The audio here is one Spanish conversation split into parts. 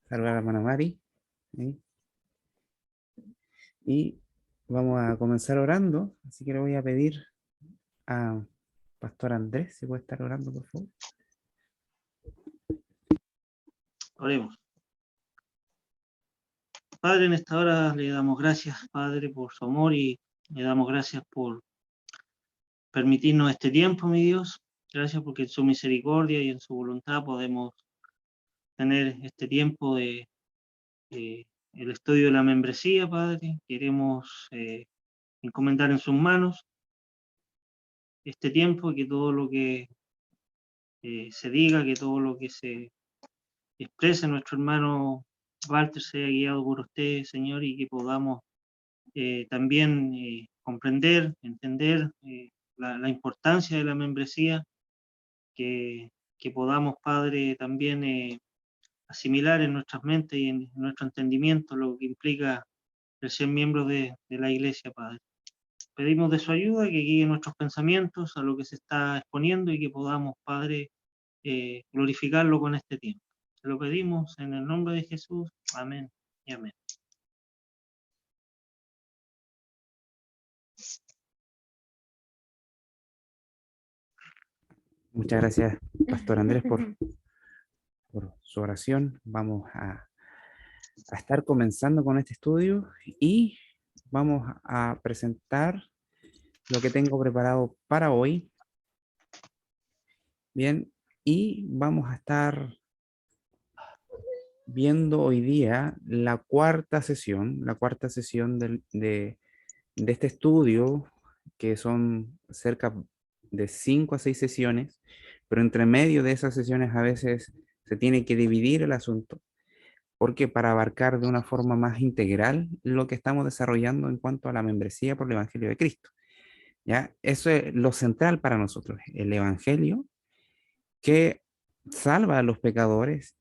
Saludar a la hermana Mari. ¿Sí? Y vamos a comenzar orando, así que le voy a pedir a Pastor Andrés, si puede estar orando, por favor. Oremos. Padre, en esta hora le damos gracias, Padre, por su amor y le damos gracias por permitirnos este tiempo, mi Dios. Gracias porque en su misericordia y en su voluntad podemos tener este tiempo de el estudio de la membresía, Padre. Queremos encomendar en sus manos este tiempo, que todo lo que se diga, que todo lo que se exprese nuestro hermano Walter sea guiado por usted, Señor, y que podamos también comprender, entender la importancia de la membresía, que podamos, Padre, también asimilar en nuestras mentes y en nuestro entendimiento lo que implica el ser miembros de la Iglesia, Padre. Pedimos de su ayuda, que guíe nuestros pensamientos a lo que se está exponiendo y que podamos, Padre, glorificarlo con este tiempo. Se lo pedimos en el nombre de Jesús. Amén y amén. Muchas gracias, Pastor Andrés, por su oración. Vamos a estar comenzando con este estudio y vamos a presentar lo que tengo preparado para hoy. Bien, y vamos a estar viendo hoy día la cuarta sesión de este estudio, que son cerca de 5 a 6 sesiones, pero entre medio de esas sesiones a veces se tiene que dividir el asunto, porque para abarcar de una forma más integral lo que estamos desarrollando en cuanto a la membresía por el Evangelio de Cristo. ¿Ya? Eso es lo central para nosotros, el Evangelio que salva a los pecadores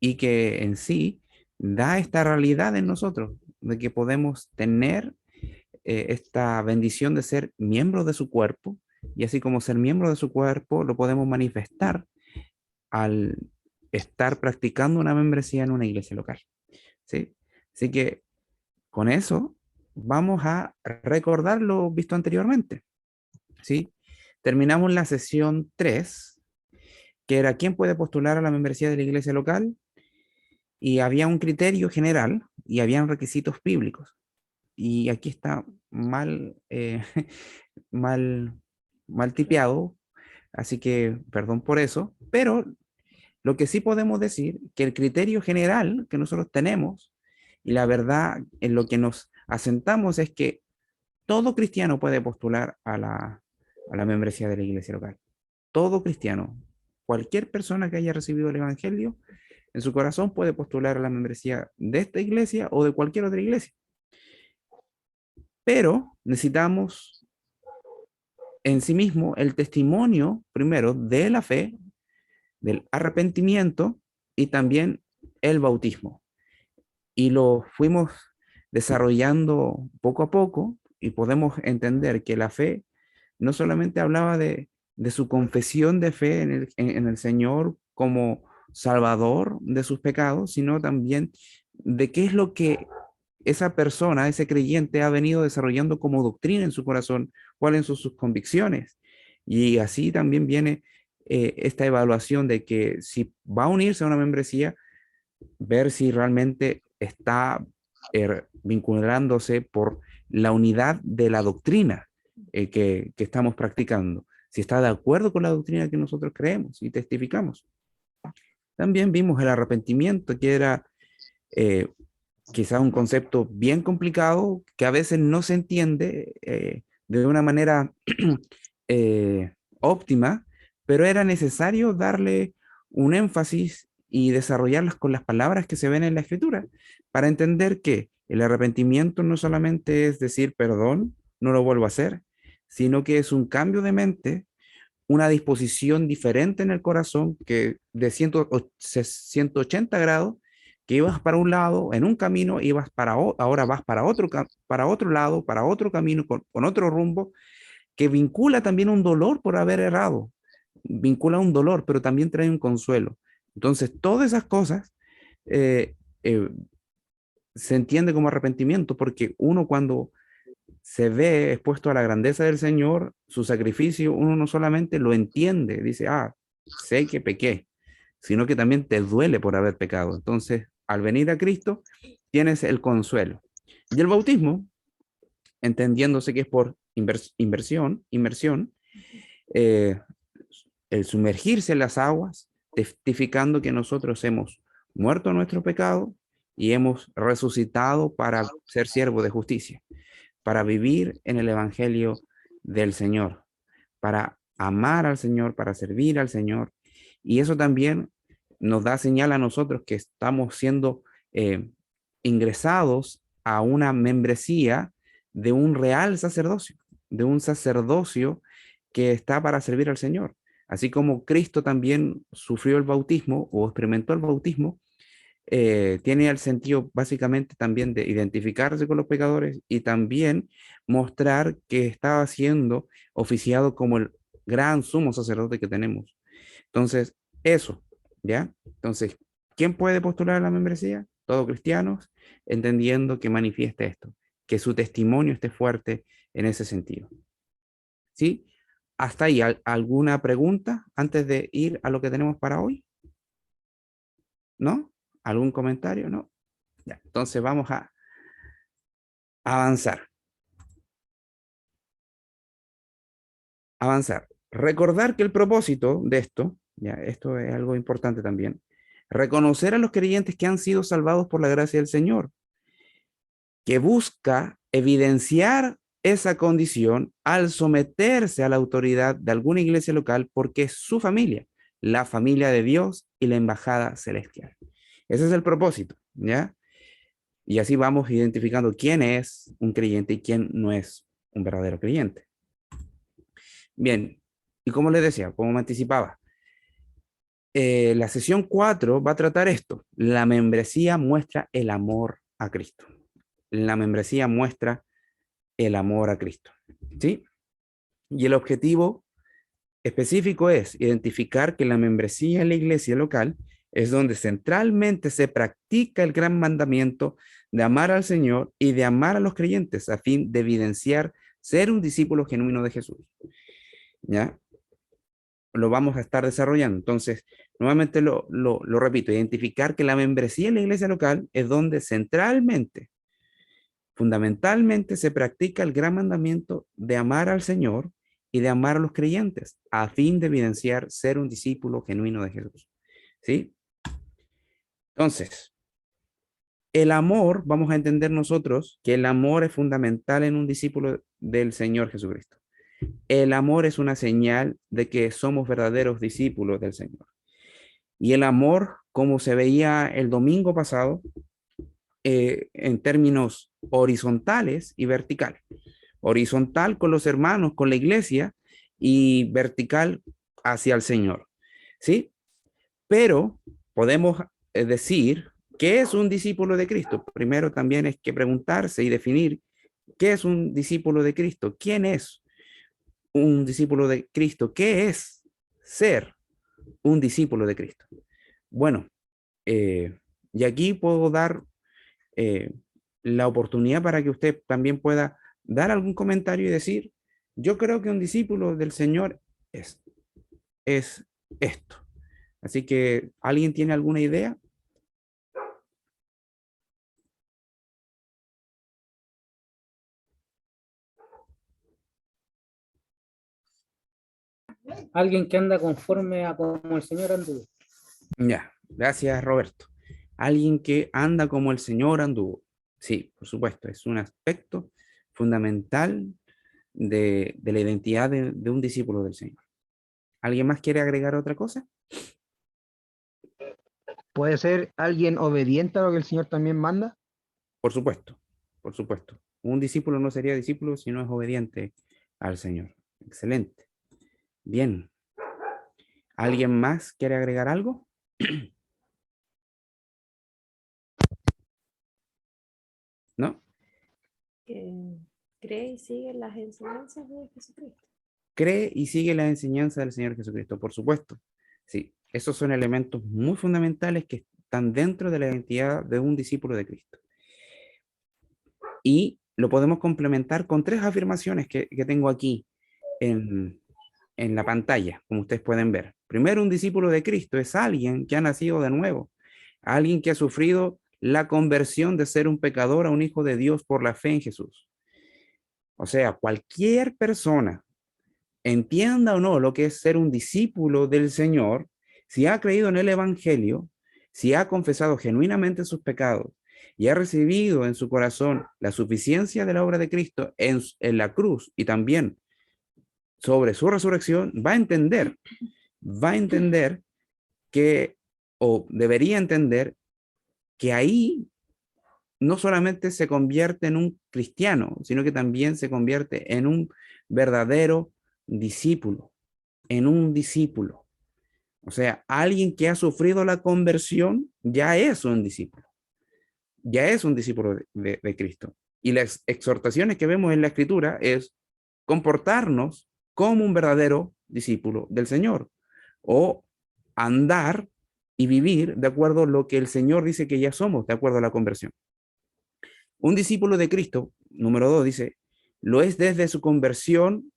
y que en sí da esta realidad en nosotros, de que podemos tener esta bendición de ser miembros de su cuerpo, y así como ser miembro de su cuerpo, lo podemos manifestar al estar practicando una membresía en una iglesia local. ¿Sí? Así que con eso vamos a recordar lo visto anteriormente. ¿Sí? Terminamos la sesión 3, que era quién puede postular a la membresía de la iglesia local, y había un criterio general y habían requisitos bíblicos. Y aquí está mal, mal, mal tipeado, así que perdón por eso, pero lo que sí podemos decir que el criterio general que nosotros tenemos y la verdad en lo que nos asentamos es que todo cristiano puede postular a la membresía de la iglesia local. Todo cristiano, cualquier persona que haya recibido el evangelio en su corazón puede postular a la membresía de esta iglesia o de cualquier otra iglesia. Pero necesitamos en sí mismo el testimonio primero de la fe, del arrepentimiento y también el bautismo. Y lo fuimos desarrollando poco a poco y podemos entender que la fe no solamente hablaba de su confesión de fe en el Señor como Salvador de sus pecados, sino también de qué es lo que esa persona, ese creyente, ha venido desarrollando como doctrina en su corazón, cuáles son sus convicciones. Y así también viene esta evaluación de que si va a unirse a una membresía, ver si realmente está vinculándose por la unidad de la doctrina que estamos practicando, si está de acuerdo con la doctrina que nosotros creemos y testificamos. También vimos el arrepentimiento, que era quizá un concepto bien complicado que a veces no se entiende de una manera óptima, pero era necesario darle un énfasis y desarrollarlas con las palabras que se ven en la escritura para entender que el arrepentimiento no solamente es decir perdón, no lo vuelvo a hacer, sino que es un cambio de mente, una disposición diferente en el corazón que de 180 grados, que ibas para un lado en un camino, ibas ahora vas para otro lado, para otro camino, con otro rumbo, que vincula también un dolor por haber errado, vincula un dolor, pero también trae un consuelo. Entonces, todas esas cosas eh, se entiende como arrepentimiento, porque uno cuando se ve expuesto a la grandeza del Señor, su sacrificio, uno no solamente lo entiende, dice, ah, sé que pequé, sino que también te duele por haber pecado. Entonces, al venir a Cristo, tienes el consuelo. Y el bautismo, entendiéndose que es por inmersión, eh, el sumergirse en las aguas, testificando que nosotros hemos muerto a nuestro pecado y hemos resucitado para ser siervos de justicia, para vivir en el Evangelio del Señor, para amar al Señor, para servir al Señor. Y eso también nos da señal a nosotros que estamos siendo ingresados a una membresía de un real sacerdocio, de un sacerdocio que está para servir al Señor. Así como Cristo también sufrió el bautismo o experimentó el bautismo, tiene el sentido básicamente también de identificarse con los pecadores y también mostrar que estaba siendo oficiado como el gran sumo sacerdote que tenemos. Entonces, eso, ¿ya? Entonces, ¿quién puede postular a la membresía? Todos cristianos, entendiendo que manifieste esto, que su testimonio esté fuerte en ese sentido. ¿Sí? ¿Hasta ahí alguna pregunta antes de ir a lo que tenemos para hoy? ¿No? ¿Algún comentario? ¿No? Ya, entonces vamos a avanzar. Avanzar. Recordar que el propósito de esto, ya, esto es algo importante también, reconocer a los creyentes que han sido salvados por la gracia del Señor, que busca evidenciar esa condición al someterse a la autoridad de alguna iglesia local porque es su familia, la familia de Dios y la embajada celestial. Ese es el propósito, ¿ya? Y así vamos identificando quién es un creyente y quién no es un verdadero creyente. Bien, y como les decía, como me anticipaba, la sesión 4 va a tratar esto. La membresía muestra el amor a Cristo. La membresía muestra el amor a Cristo. ¿Sí? Y el objetivo específico es identificar que la membresía en la iglesia local es donde centralmente se practica el gran mandamiento de amar al Señor y de amar a los creyentes a fin de evidenciar ser un discípulo genuino de Jesús. ¿Ya? Lo vamos a estar desarrollando. Entonces, nuevamente lo repito, identificar que la membresía en la iglesia local es donde centralmente, fundamentalmente se practica el gran mandamiento de amar al Señor y de amar a los creyentes, a fin de evidenciar ser un discípulo genuino de Jesús. ¿Sí? Entonces, el amor, vamos a entender nosotros que el amor es fundamental en un discípulo del Señor Jesucristo. El amor es una señal de que somos verdaderos discípulos del Señor. Y el amor, como se veía el domingo pasado, en términos horizontales y verticales. Horizontal con los hermanos, con la iglesia, y vertical hacia el Señor. ¿Sí? Pero podemos decir, ¿qué es un discípulo de Cristo? Primero también es que preguntarse y definir qué es un discípulo de Cristo. ¿Quién es un discípulo de Cristo? ¿Qué es ser un discípulo de Cristo? Bueno, y aquí puedo dar eh, la oportunidad para que usted también pueda dar algún comentario y decir, yo creo que un discípulo del Señor es, es esto. Así que, ¿alguien tiene alguna idea? Alguien que anda conforme a como el Señor anduvo. Ya, gracias Roberto. Alguien que anda como el Señor anduvo. Sí, por supuesto, es un aspecto fundamental de la identidad de un discípulo del Señor. ¿Alguien más quiere agregar otra cosa? ¿Puede ser alguien obediente a lo que el Señor también manda? Por supuesto, por supuesto. Un discípulo no sería discípulo si no es obediente al Señor. Excelente. Bien. ¿Alguien más quiere agregar algo? ¿No? Que cree y sigue las enseñanzas de Jesucristo. Cree y sigue la enseñanza del Señor Jesucristo, por supuesto. Sí, esos son elementos muy fundamentales que están dentro de la identidad de un discípulo de Cristo. Y lo podemos complementar con 3 afirmaciones que tengo aquí en la pantalla, como ustedes pueden ver. Primero, un discípulo de Cristo es alguien que ha nacido de nuevo, alguien que ha sufrido la conversión de ser un pecador a un hijo de Dios por la fe en Jesús. O sea, cualquier persona, entienda o no lo que es ser un discípulo del Señor, si ha creído en el Evangelio, si ha confesado genuinamente sus pecados y ha recibido en su corazón la suficiencia de la obra de Cristo en la cruz y también sobre su resurrección, va a entender que, o debería entender, que ahí no solamente se convierte en un cristiano, sino que también se convierte en un verdadero discípulo, en un discípulo. O sea, alguien que ha sufrido la conversión ya es un discípulo, ya es un discípulo de Cristo. Y las exhortaciones que vemos en la Escritura es comportarnos como un verdadero discípulo del Señor, o andar y vivir de acuerdo a lo que el Señor dice que ya somos, de acuerdo a la conversión. Un discípulo de Cristo, número 2, dice, lo es desde su conversión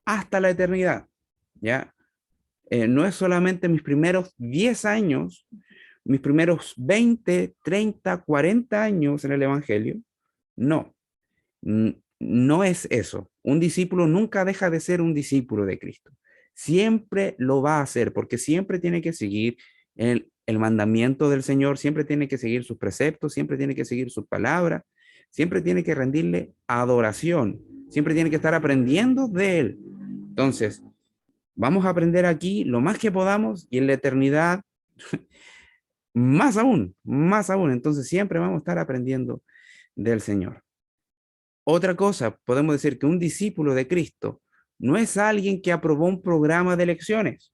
hasta la eternidad, ¿ya? No es solamente mis primeros 10 años, mis primeros 20, 30, 40 años en el Evangelio. No, no es eso. Un discípulo nunca deja de ser un discípulo de Cristo. Siempre lo va a hacer porque siempre tiene que seguir el mandamiento del Señor, siempre tiene que seguir sus preceptos, siempre tiene que seguir sus palabras, siempre tiene que rendirle adoración, siempre tiene que estar aprendiendo de Él. Entonces, vamos a aprender aquí lo más que podamos y en la eternidad más aún, más aún. Entonces, siempre vamos a estar aprendiendo del Señor. Otra cosa, podemos decir que un discípulo de Cristo no es alguien que aprobó un programa de lecciones.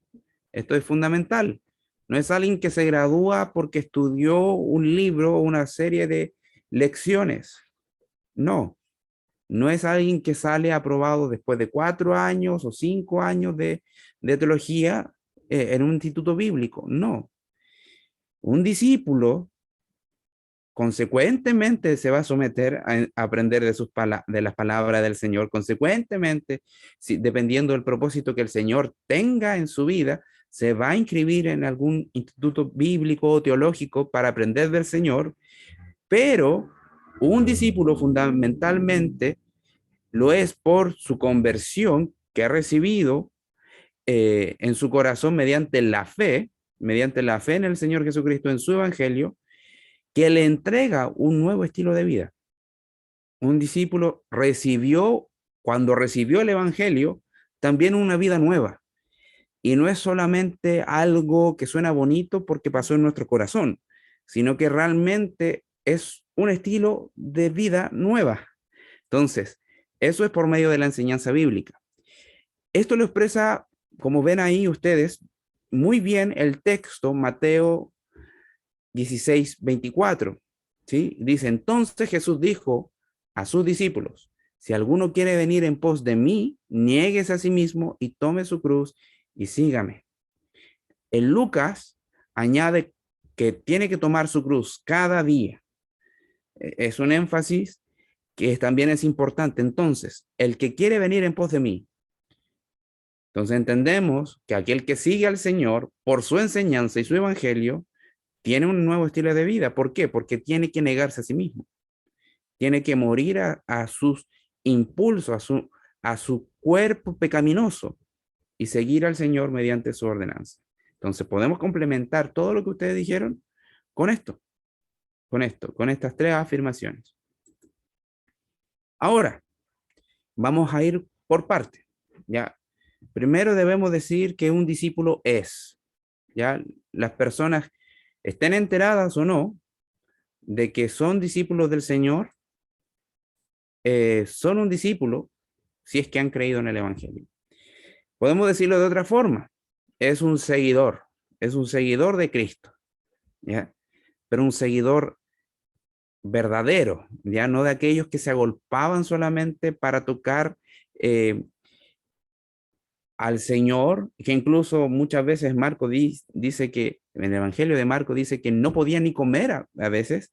Esto es fundamental. No es alguien que se gradúa porque estudió un libro o una serie de lecciones. No, no es alguien que sale aprobado después de 4 años o 5 años de teología en un instituto bíblico. No. Un discípulo consecuentemente se va a someter a aprender de las palabras del Señor. Consecuentemente, dependiendo del propósito que el Señor tenga en su vida, se va a inscribir en algún instituto bíblico o teológico para aprender del Señor, pero un discípulo fundamentalmente lo es por su conversión que ha recibido en su corazón mediante la fe en el Señor Jesucristo, en su evangelio, que le entrega un nuevo estilo de vida. Un discípulo cuando recibió el evangelio, también una vida nueva. Y no es solamente algo que suena bonito porque pasó en nuestro corazón, sino que realmente es un estilo de vida nueva. Entonces, eso es por medio de la enseñanza bíblica. Esto lo expresa, como ven ahí ustedes, muy bien el texto Mateo 16:24, ¿sí? Dice, entonces Jesús dijo a sus discípulos, si alguno quiere venir en pos de mí, niéguese a sí mismo y tome su cruz y sígame. En Lucas añade que tiene que tomar su cruz cada día. Es un énfasis que también es importante. Entonces, el que quiere venir en pos de mí. Entonces entendemos que aquel que sigue al Señor por su enseñanza y su evangelio tiene un nuevo estilo de vida. ¿Por qué? Porque tiene que negarse a sí mismo. Tiene que morir a sus impulsos, a su cuerpo pecaminoso y seguir al Señor mediante su ordenanza. Entonces podemos complementar todo lo que ustedes dijeron con con estas 3 afirmaciones. Ahora, vamos a ir por parte. Ya, primero debemos decir que un discípulo es. Ya, las personas estén enteradas o no de que son discípulos del Señor, son un discípulo si es que han creído en el Evangelio. Podemos decirlo de otra forma, es un seguidor de Cristo, ¿ya? Pero un seguidor verdadero, ya no de aquellos que se agolpaban solamente para tocar al Señor, que incluso muchas veces Marco dice que En el Evangelio de Marcos dice que no podía ni comer a veces,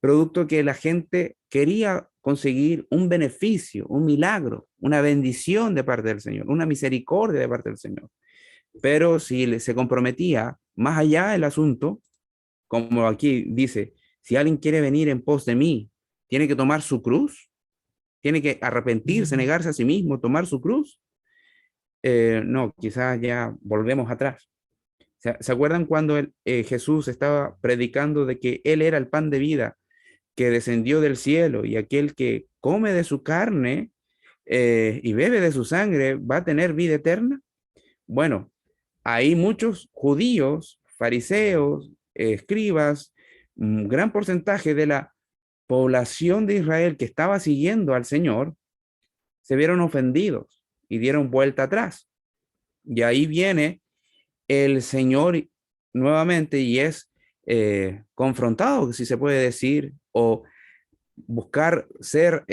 producto que la gente quería conseguir un beneficio, un milagro, una bendición de parte del Señor, una misericordia de parte del Señor. Pero si se comprometía más allá del asunto, como aquí dice, si alguien quiere venir en pos de mí, tiene que tomar su cruz, tiene que arrepentirse, negarse a sí mismo, tomar su cruz. No, quizás ya volvemos atrás. ¿Se acuerdan cuando Jesús estaba predicando de que Él era el pan de vida que descendió del cielo y aquel que come de su carne y bebe de su sangre va a tener vida eterna? Bueno, hay muchos judíos, fariseos, escribas, un gran porcentaje de la población de Israel que estaba siguiendo al Señor se vieron ofendidos y dieron vuelta atrás. Y ahí viene el Señor nuevamente y es confrontado, si se puede decir, o buscar ser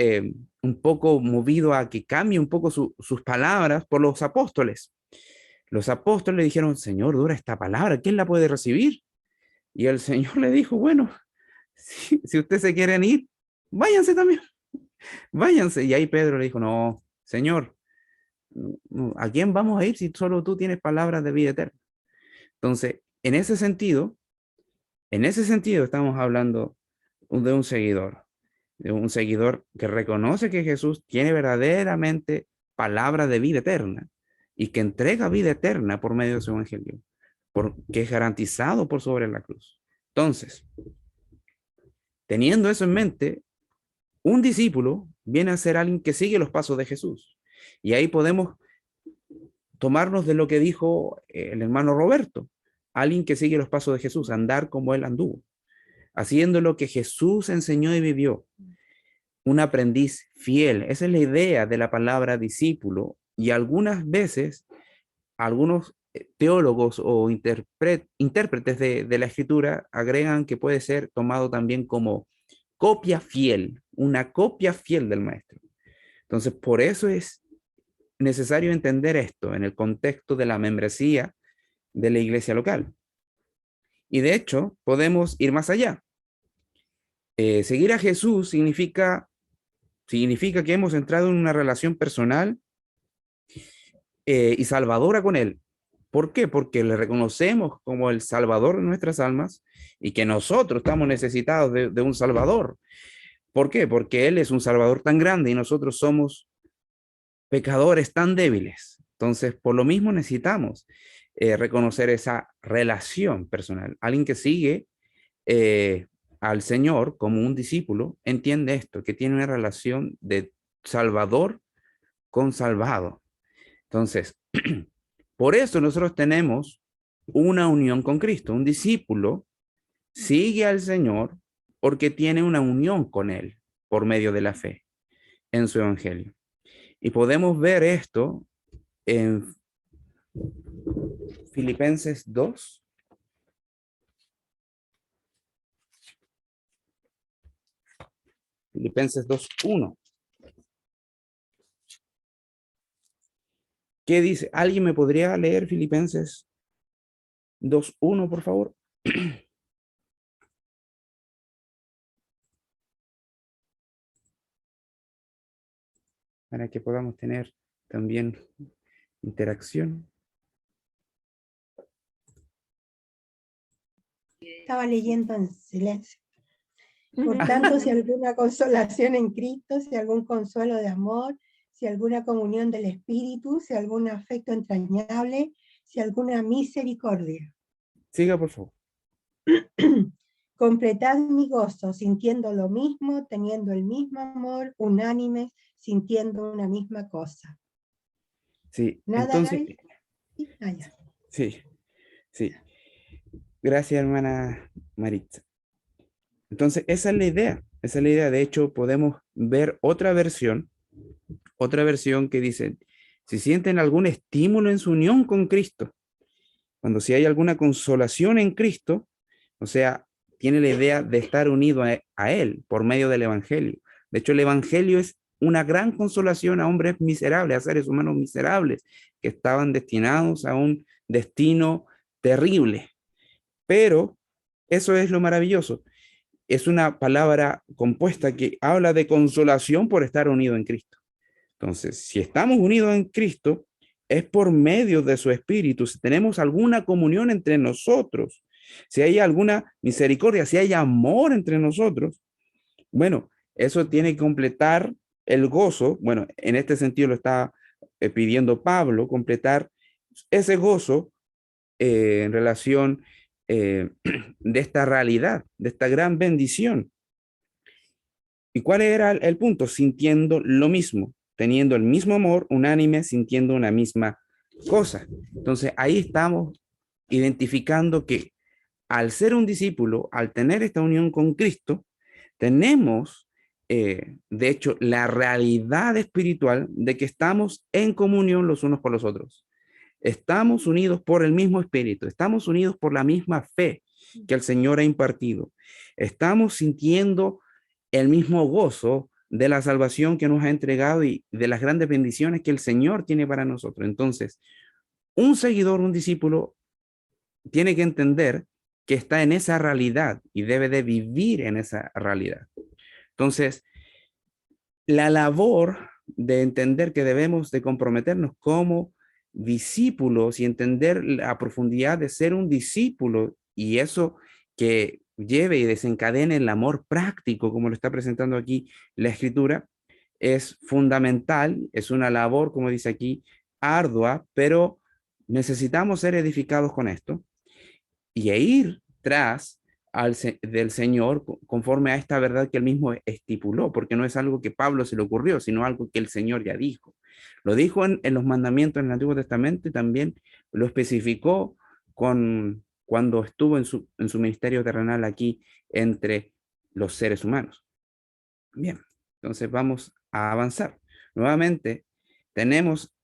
un poco movido a que cambie un poco sus palabras por los apóstoles. Los apóstoles le dijeron, Señor, dura esta palabra, ¿quién la puede recibir? Y el Señor le dijo, bueno, si ustedes se quieren ir, váyanse también, váyanse. Y ahí Pedro le dijo, no, Señor, ¿a quién vamos a ir si solo tú tienes palabras de vida eterna? Entonces, en ese sentido estamos hablando de un seguidor que reconoce que Jesús tiene verdaderamente palabra de vida eterna y que entrega vida eterna por medio de su evangelio, porque es garantizado por sobre la cruz. Entonces, teniendo eso en mente, un discípulo viene a ser alguien que sigue los pasos de Jesús. Y ahí podemos tomarnos de lo que dijo el hermano Roberto, alguien que sigue los pasos de Jesús, andar como él anduvo, haciendo lo que Jesús enseñó y vivió. Un aprendiz fiel, esa es la idea de la palabra discípulo, y algunas veces algunos teólogos o intérpretes de la escritura agregan que puede ser tomado también como copia fiel, una copia fiel del maestro. Entonces, por eso es necesario entender esto en el contexto de la membresía de la iglesia local. Y de hecho, podemos ir más allá. Seguir a Jesús significa que hemos entrado en una relación personal y salvadora con Él. ¿Por qué? Porque le reconocemos como el Salvador de nuestras almas y que nosotros estamos necesitados de un Salvador. ¿Por qué? Porque Él es un Salvador tan grande y nosotros somos pecadores tan débiles. Entonces, por lo mismo necesitamos reconocer esa relación personal. Alguien que sigue al Señor como un discípulo entiende esto, que tiene una relación de Salvador con salvado. Entonces, por eso nosotros tenemos una unión con Cristo. Un discípulo sigue al Señor porque tiene una unión con Él por medio de la fe en su evangelio. Y podemos ver esto en Filipenses 2. Filipenses 2:1. ¿Qué dice? ¿Alguien me podría leer Filipenses 2:1, por favor? Para que podamos tener también interacción. Estaba leyendo en silencio. Por tanto, si alguna consolación en Cristo, si algún consuelo de amor, si alguna comunión del Espíritu, si algún afecto entrañable, si alguna misericordia. Siga, por favor. Completad mi gozo, sintiendo lo mismo, teniendo el mismo amor, unánimes, sintiendo una misma cosa. Sí, Nada entonces, sí. Gracias, hermana Maritza. Entonces, esa es la idea. De hecho, podemos ver otra versión que dice, si sienten algún estímulo en su unión con Cristo, si hay alguna consolación en Cristo, o sea, tiene la idea de estar unido a Él por medio del Evangelio. De hecho, el Evangelio es una gran consolación a hombres miserables, a seres humanos miserables, que estaban destinados a un destino terrible. Pero eso es lo maravilloso. Es una palabra compuesta que habla de consolación por estar unido en Cristo. Entonces, si estamos unidos en Cristo, es por medio de su Espíritu. Si tenemos alguna comunión entre nosotros, si hay alguna misericordia, si hay amor entre nosotros, bueno, eso tiene que completar el gozo. Bueno, en este sentido lo está pidiendo Pablo, completar ese gozo en relación de esta realidad, de esta gran bendición. ¿Y cuál era el punto? Sintiendo lo mismo, teniendo el mismo amor, unánime, sintiendo una misma cosa. Entonces ahí estamos identificando que al ser un discípulo, al tener esta unión con Cristo, tenemos, de hecho, la realidad espiritual de que estamos en comunión los unos con los otros. Estamos unidos por el mismo espíritu, estamos unidos por la misma fe que el Señor ha impartido. Estamos sintiendo el mismo gozo de la salvación que nos ha entregado y de las grandes bendiciones que el Señor tiene para nosotros. Entonces, un seguidor, un discípulo, tiene que entender que está en esa realidad y debe de vivir en esa realidad. Entonces, la labor de entender que debemos de comprometernos como discípulos y entender la profundidad de ser un discípulo y eso que lleve y desencadene el amor práctico, como lo está presentando aquí la Escritura, es fundamental, es una labor, como dice aquí, ardua, pero necesitamos ser edificados con esto y ir tras del Señor conforme a esta verdad que él mismo estipuló, porque no es algo que Pablo se le ocurrió, sino algo que el Señor ya dijo. Lo dijo en los mandamientos en el Antiguo Testamento y también lo especificó cuando estuvo en su ministerio terrenal aquí entre los seres humanos. Bien, entonces vamos a avanzar. Nuevamente, tenemos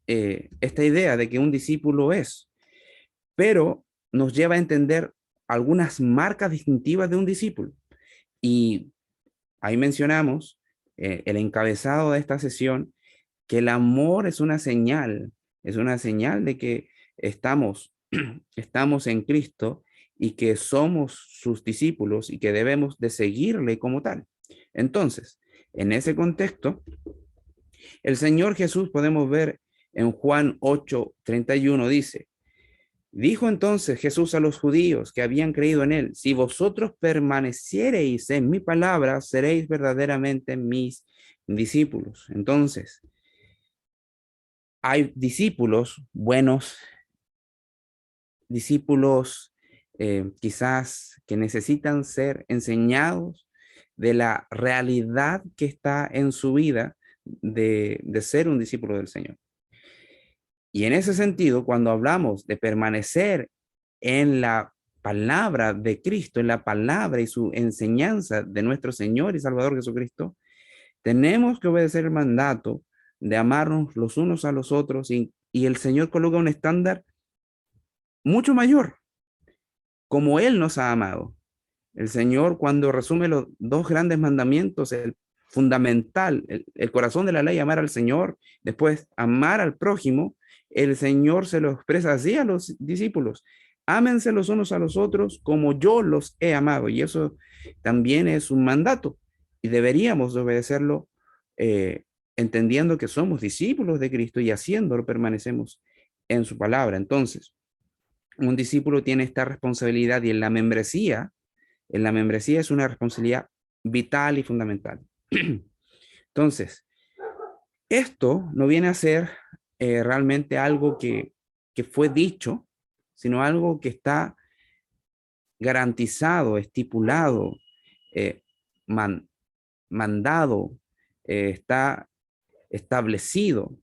esta idea de que un discípulo es, pero nos lleva a entender algunas marcas distintivas de un discípulo. Y ahí mencionamos el encabezado de esta sesión, que el amor es una señal de que estamos en Cristo y que somos sus discípulos y que debemos de seguirle como tal. Entonces, en ese contexto, el Señor Jesús podemos ver en Juan 8:31 dice, dijo entonces Jesús a los judíos que habían creído en él, si vosotros permaneciereis en mi palabra, seréis verdaderamente mis discípulos. Entonces, hay discípulos buenos, discípulos quizás que necesitan ser enseñados de la realidad que está en su vida de ser un discípulo del Señor. Y en ese sentido, cuando hablamos de permanecer en la palabra de Cristo, en la palabra y su enseñanza de nuestro Señor y Salvador Jesucristo, tenemos que obedecer el mandato de amarnos los unos a los otros y el Señor coloca un estándar mucho mayor, como Él nos ha amado. El Señor, cuando resume los dos grandes mandamientos, el fundamental, el corazón de la ley, amar al Señor, después amar al prójimo, el Señor se lo expresa así a los discípulos. Ámense los unos a los otros como yo los he amado. Y eso también es un mandato y deberíamos obedecerlo entendiendo que somos discípulos de Cristo y haciéndolo permanecemos en su palabra. Entonces, un discípulo tiene esta responsabilidad y en la membresía es una responsabilidad vital y fundamental. Entonces, esto no viene a ser realmente algo que fue dicho, sino algo que está garantizado, estipulado, mandado, está establecido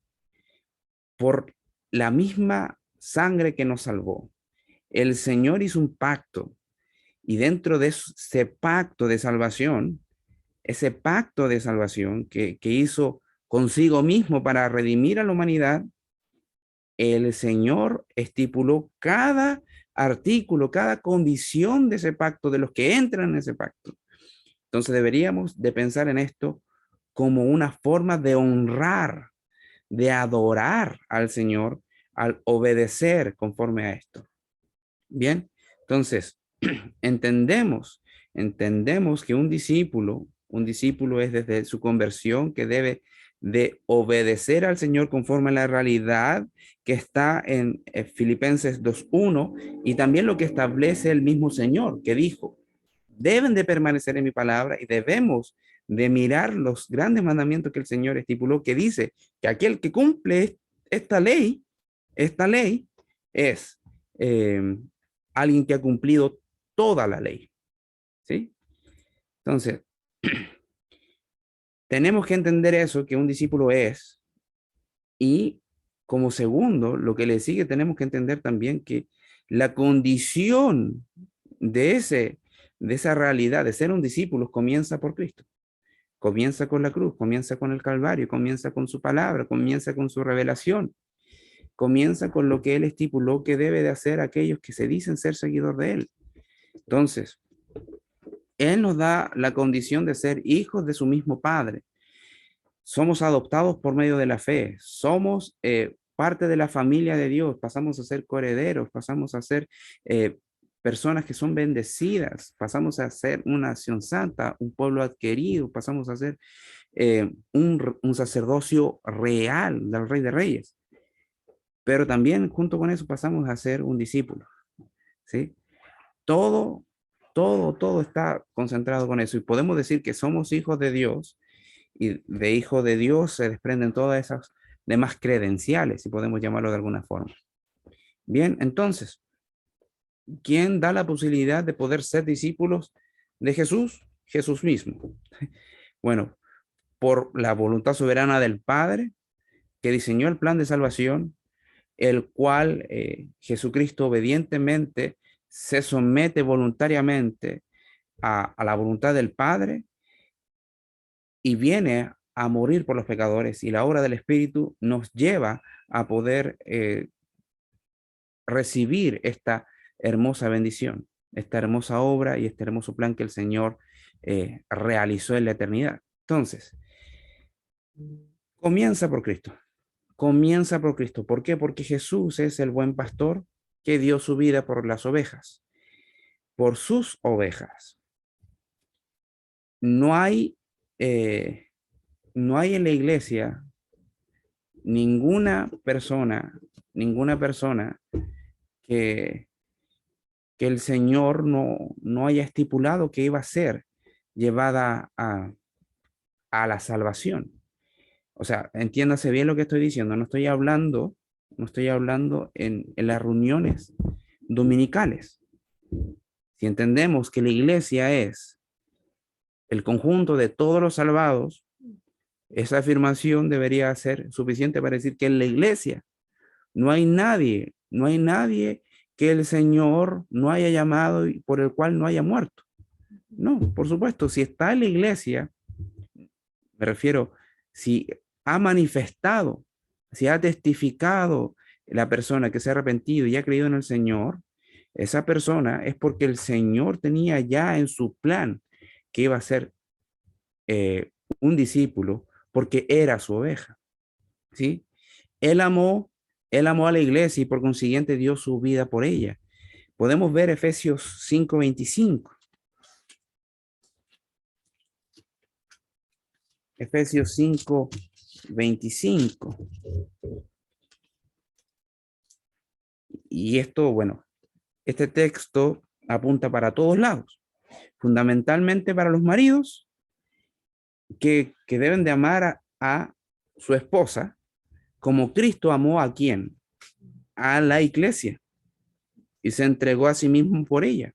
por la misma sangre que nos salvó. El Señor hizo un pacto y dentro de ese pacto de salvación, que hizo consigo mismo para redimir a la humanidad, el Señor estipuló cada artículo, cada condición de ese pacto, de los que entran en ese pacto. Entonces deberíamos de pensar en esto como una forma de honrar, de adorar al Señor al obedecer conforme a esto. Bien, Entonces, entendemos que un discípulo es desde su conversión que debe de obedecer al Señor conforme a la realidad que está en Filipenses 2:1 y también lo que establece el mismo Señor, que dijo, deben de permanecer en mi palabra y debemos de mirar los grandes mandamientos que el Señor estipuló, que dice que aquel que cumple esta ley es alguien que ha cumplido toda la ley. ¿Sí? Entonces, tenemos que entender eso, que un discípulo es, y como segundo, lo que le sigue, tenemos que entender también que la condición de esa realidad de ser un discípulo comienza por Cristo. Comienza con la cruz, comienza con el Calvario, comienza con su palabra, comienza con su revelación, comienza con lo que Él estipuló que debe de hacer aquellos que se dicen ser seguidor de Él. Entonces, Él nos da la condición de ser hijos de su mismo Padre. Somos adoptados por medio de la fe. Somos parte de la familia de Dios. Pasamos a ser coherederos, pasamos a ser personas que son bendecidas, pasamos a ser una nación santa, un pueblo adquirido, pasamos a ser un sacerdocio real del Rey de Reyes. Pero también junto con eso pasamos a ser un discípulo. ¿Sí? Todo está concentrado con eso. Y podemos decir que somos hijos de Dios, y de hijo de Dios se desprenden todas esas demás credenciales, si podemos llamarlo de alguna forma. Bien, entonces, ¿quién da la posibilidad de poder ser discípulos de Jesús? Jesús mismo. Bueno, por la voluntad soberana del Padre, que diseñó el plan de salvación, el cual Jesucristo obedientemente se somete voluntariamente a la voluntad del Padre y viene a morir por los pecadores, y la obra del Espíritu nos lleva a poder recibir esta hermosa bendición, esta hermosa obra y este hermoso plan que el Señor realizó en la eternidad. Entonces, comienza por Cristo. Comienza por Cristo. ¿Por qué? Porque Jesús es el buen pastor que dio su vida por las ovejas, por sus ovejas. No hay en la iglesia ninguna persona que el Señor no haya estipulado que iba a ser llevada a la salvación. O sea, entiéndase bien lo que estoy diciendo. No estoy hablando en las reuniones dominicales. Si entendemos que la iglesia es el conjunto de todos los salvados, esa afirmación debería ser suficiente para decir que en la iglesia no hay nadie que el Señor no haya llamado y por el cual no haya muerto. No, por supuesto, si está en la iglesia, me refiero, si ha manifestado, si ha testificado la persona que se ha arrepentido y ha creído en el Señor, esa persona es porque el Señor tenía ya en su plan que iba a ser un discípulo, porque era su oveja. ¿Sí? Él amó a la iglesia y por consiguiente dio su vida por ella. Podemos ver Efesios 5:25. Efesios 5:25. Y esto, bueno, este texto apunta para todos lados, fundamentalmente para los maridos que deben de amar a su esposa como Cristo amó a ¿quién? A la iglesia y se entregó a sí mismo por ella.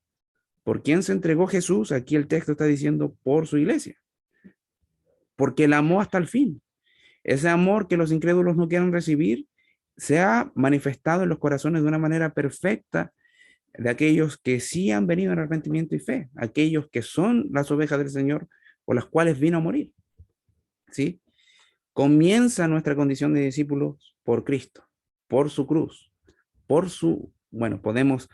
¿Por quién se entregó Jesús? Aquí el texto está diciendo por su iglesia, porque la amó hasta el fin. Ese amor que los incrédulos no quieren recibir se ha manifestado en los corazones de una manera perfecta de aquellos que sí han venido en arrepentimiento y fe, aquellos que son las ovejas del Señor por las cuales vino a morir. ¿Sí? Comienza nuestra condición de discípulos por Cristo, por su cruz, bueno, podemos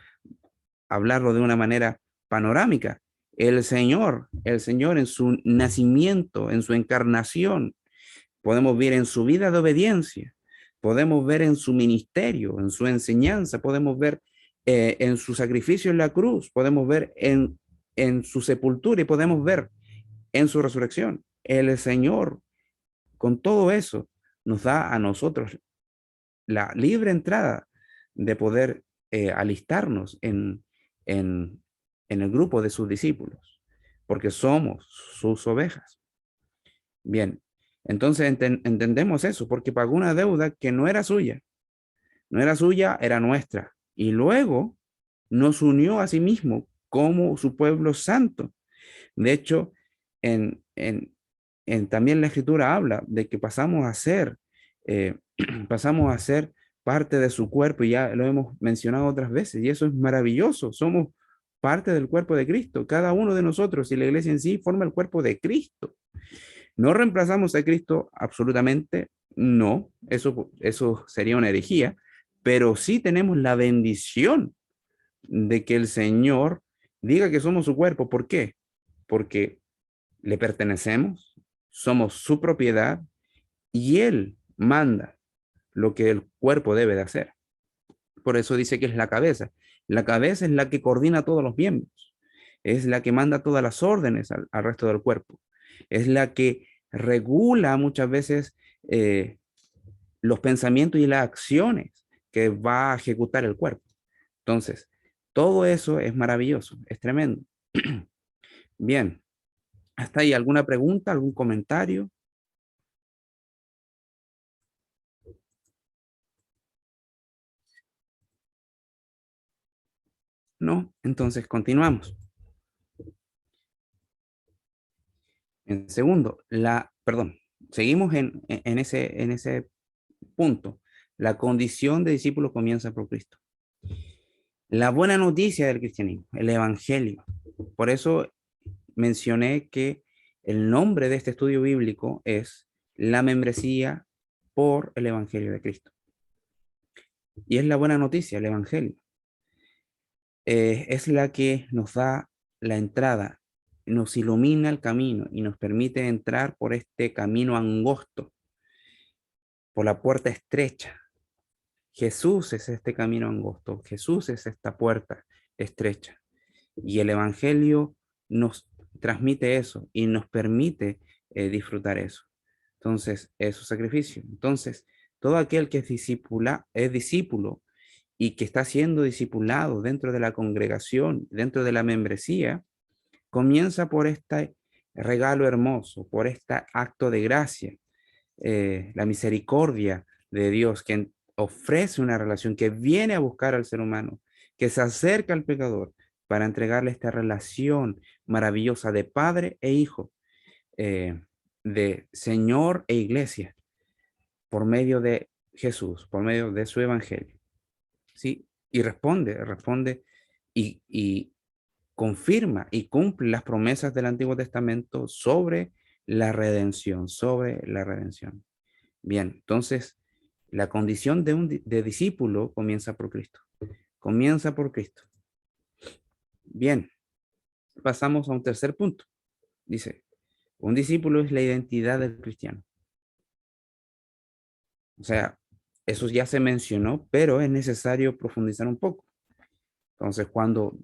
hablarlo de una manera panorámica. El Señor en su nacimiento, en su encarnación, podemos ver en su vida de obediencia, podemos ver en su ministerio, en su enseñanza, podemos ver en su sacrificio en la cruz, podemos ver en su sepultura y podemos ver en su resurrección. El Señor, con todo eso, nos da a nosotros la libre entrada de poder alistarnos en el grupo de sus discípulos, porque somos sus ovejas. Bien, entonces entendemos eso, porque pagó una deuda que no era suya, era nuestra. Y luego nos unió a sí mismo como su pueblo santo. De hecho, también la Escritura habla de que pasamos a ser parte de su cuerpo, y ya lo hemos mencionado otras veces, y eso es maravilloso. Somos parte del cuerpo de Cristo. Cada uno de nosotros y la iglesia en sí forma el cuerpo de Cristo. No reemplazamos a Cristo absolutamente, no, eso sería una herejía, pero sí tenemos la bendición de que el Señor diga que somos su cuerpo. ¿Por qué? Porque le pertenecemos, somos su propiedad y Él manda lo que el cuerpo debe de hacer. Por eso dice que es la cabeza. La cabeza es la que coordina todos los miembros, es la que manda todas las órdenes al resto del cuerpo, es la que regula muchas veces los pensamientos y las acciones que va a ejecutar el cuerpo. Entonces, todo eso es maravilloso, es tremendo. Bien, ¿hasta ahí alguna pregunta, algún comentario? No, entonces continuamos. En segundo, seguimos en ese punto. La condición de discípulo comienza por Cristo. La buena noticia del cristianismo, el evangelio. Por eso mencioné que el nombre de este estudio bíblico es la membresía por el evangelio de Cristo. Y es la buena noticia, el evangelio. Es la que nos da la entrada, nos ilumina el camino y nos permite entrar por este camino angosto, por la puerta estrecha. Jesús es este camino angosto, Jesús es esta puerta estrecha. Y el evangelio nos transmite eso y nos permite disfrutar eso. Entonces, es su sacrificio. Entonces, todo aquel que es discípulo y que está siendo discipulado dentro de la congregación, dentro de la membresía, comienza por este regalo hermoso, por este acto de gracia, la misericordia de Dios que ofrece una relación, que viene a buscar al ser humano, que se acerca al pecador para entregarle esta relación maravillosa de padre e hijo, de Señor e iglesia, por medio de Jesús, por medio de su evangelio. ¿Sí? Y responde y confirma y cumple las promesas del Antiguo Testamento sobre la redención, Bien, entonces, la condición de discípulo comienza por Cristo. Comienza por Cristo. Bien, pasamos a un tercer punto. Dice, un discípulo es la identidad del cristiano. O sea, eso ya se mencionó, pero es necesario profundizar un poco. Entonces, cuando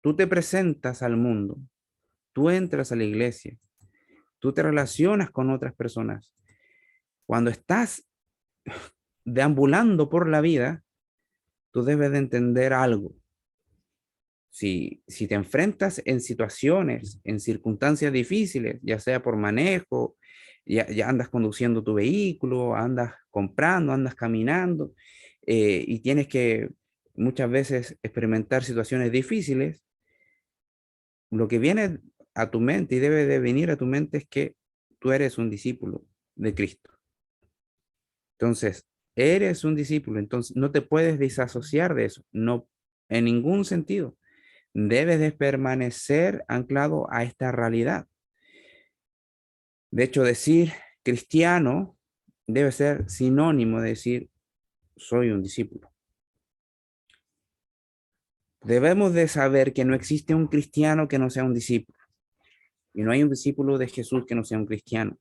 tú te presentas al mundo, tú entras a la iglesia, tú te relacionas con otras personas, cuando estás deambulando por la vida, tú debes de entender algo. Si te enfrentas en situaciones, en circunstancias difíciles, ya sea por manejo, ya andas conduciendo tu vehículo, andas comprando, andas caminando, y tienes que muchas veces experimentar situaciones difíciles, lo que viene a tu mente y debe de venir a tu mente es que tú eres un discípulo de Cristo. Entonces, eres un discípulo, entonces no te puedes desasociar de eso, no, en ningún sentido. Debes de permanecer anclado a esta realidad. De hecho, decir cristiano debe ser sinónimo de decir soy un discípulo. Debemos de saber que no existe un cristiano que no sea un discípulo. Y no hay un discípulo de Jesús que no sea un cristiano.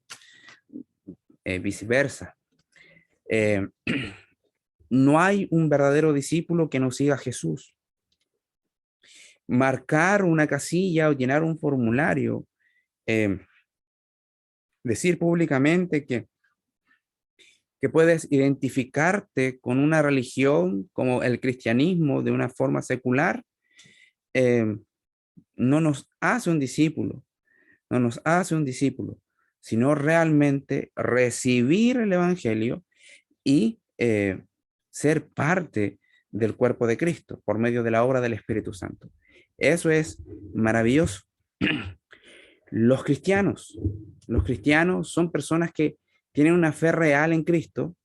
Viceversa. no hay un verdadero discípulo que no siga a Jesús. Marcar una casilla o llenar un formulario, decir públicamente que puedes identificarte con una religión como el cristianismo de una forma secular, no nos hace un discípulo, no nos hace un discípulo, sino realmente recibir el evangelio y ser parte del cuerpo de Cristo por medio de la obra del Espíritu Santo. Eso es maravilloso. Los cristianos son personas que tienen una fe real en Cristo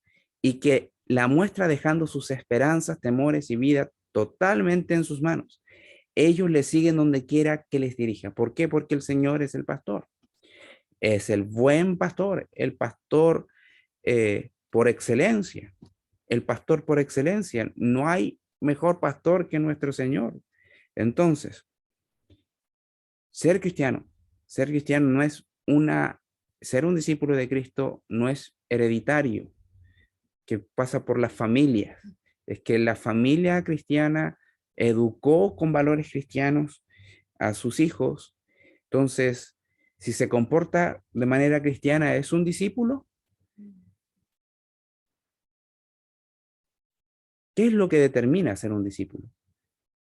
y que la muestra dejando sus esperanzas, temores y vida totalmente en sus manos. Ellos le siguen donde quiera que les dirija. ¿Por qué? Porque el Señor es el pastor. Es el buen pastor, el pastor por excelencia. El pastor por excelencia. No hay mejor pastor que nuestro Señor. Entonces, ser cristiano no es ser un discípulo de Cristo no es hereditario, que pasa por las familias. Es que la familia cristiana educó con valores cristianos a sus hijos. Entonces, si se comporta de manera cristiana, ¿es un discípulo? ¿Qué es lo que determina ser un discípulo?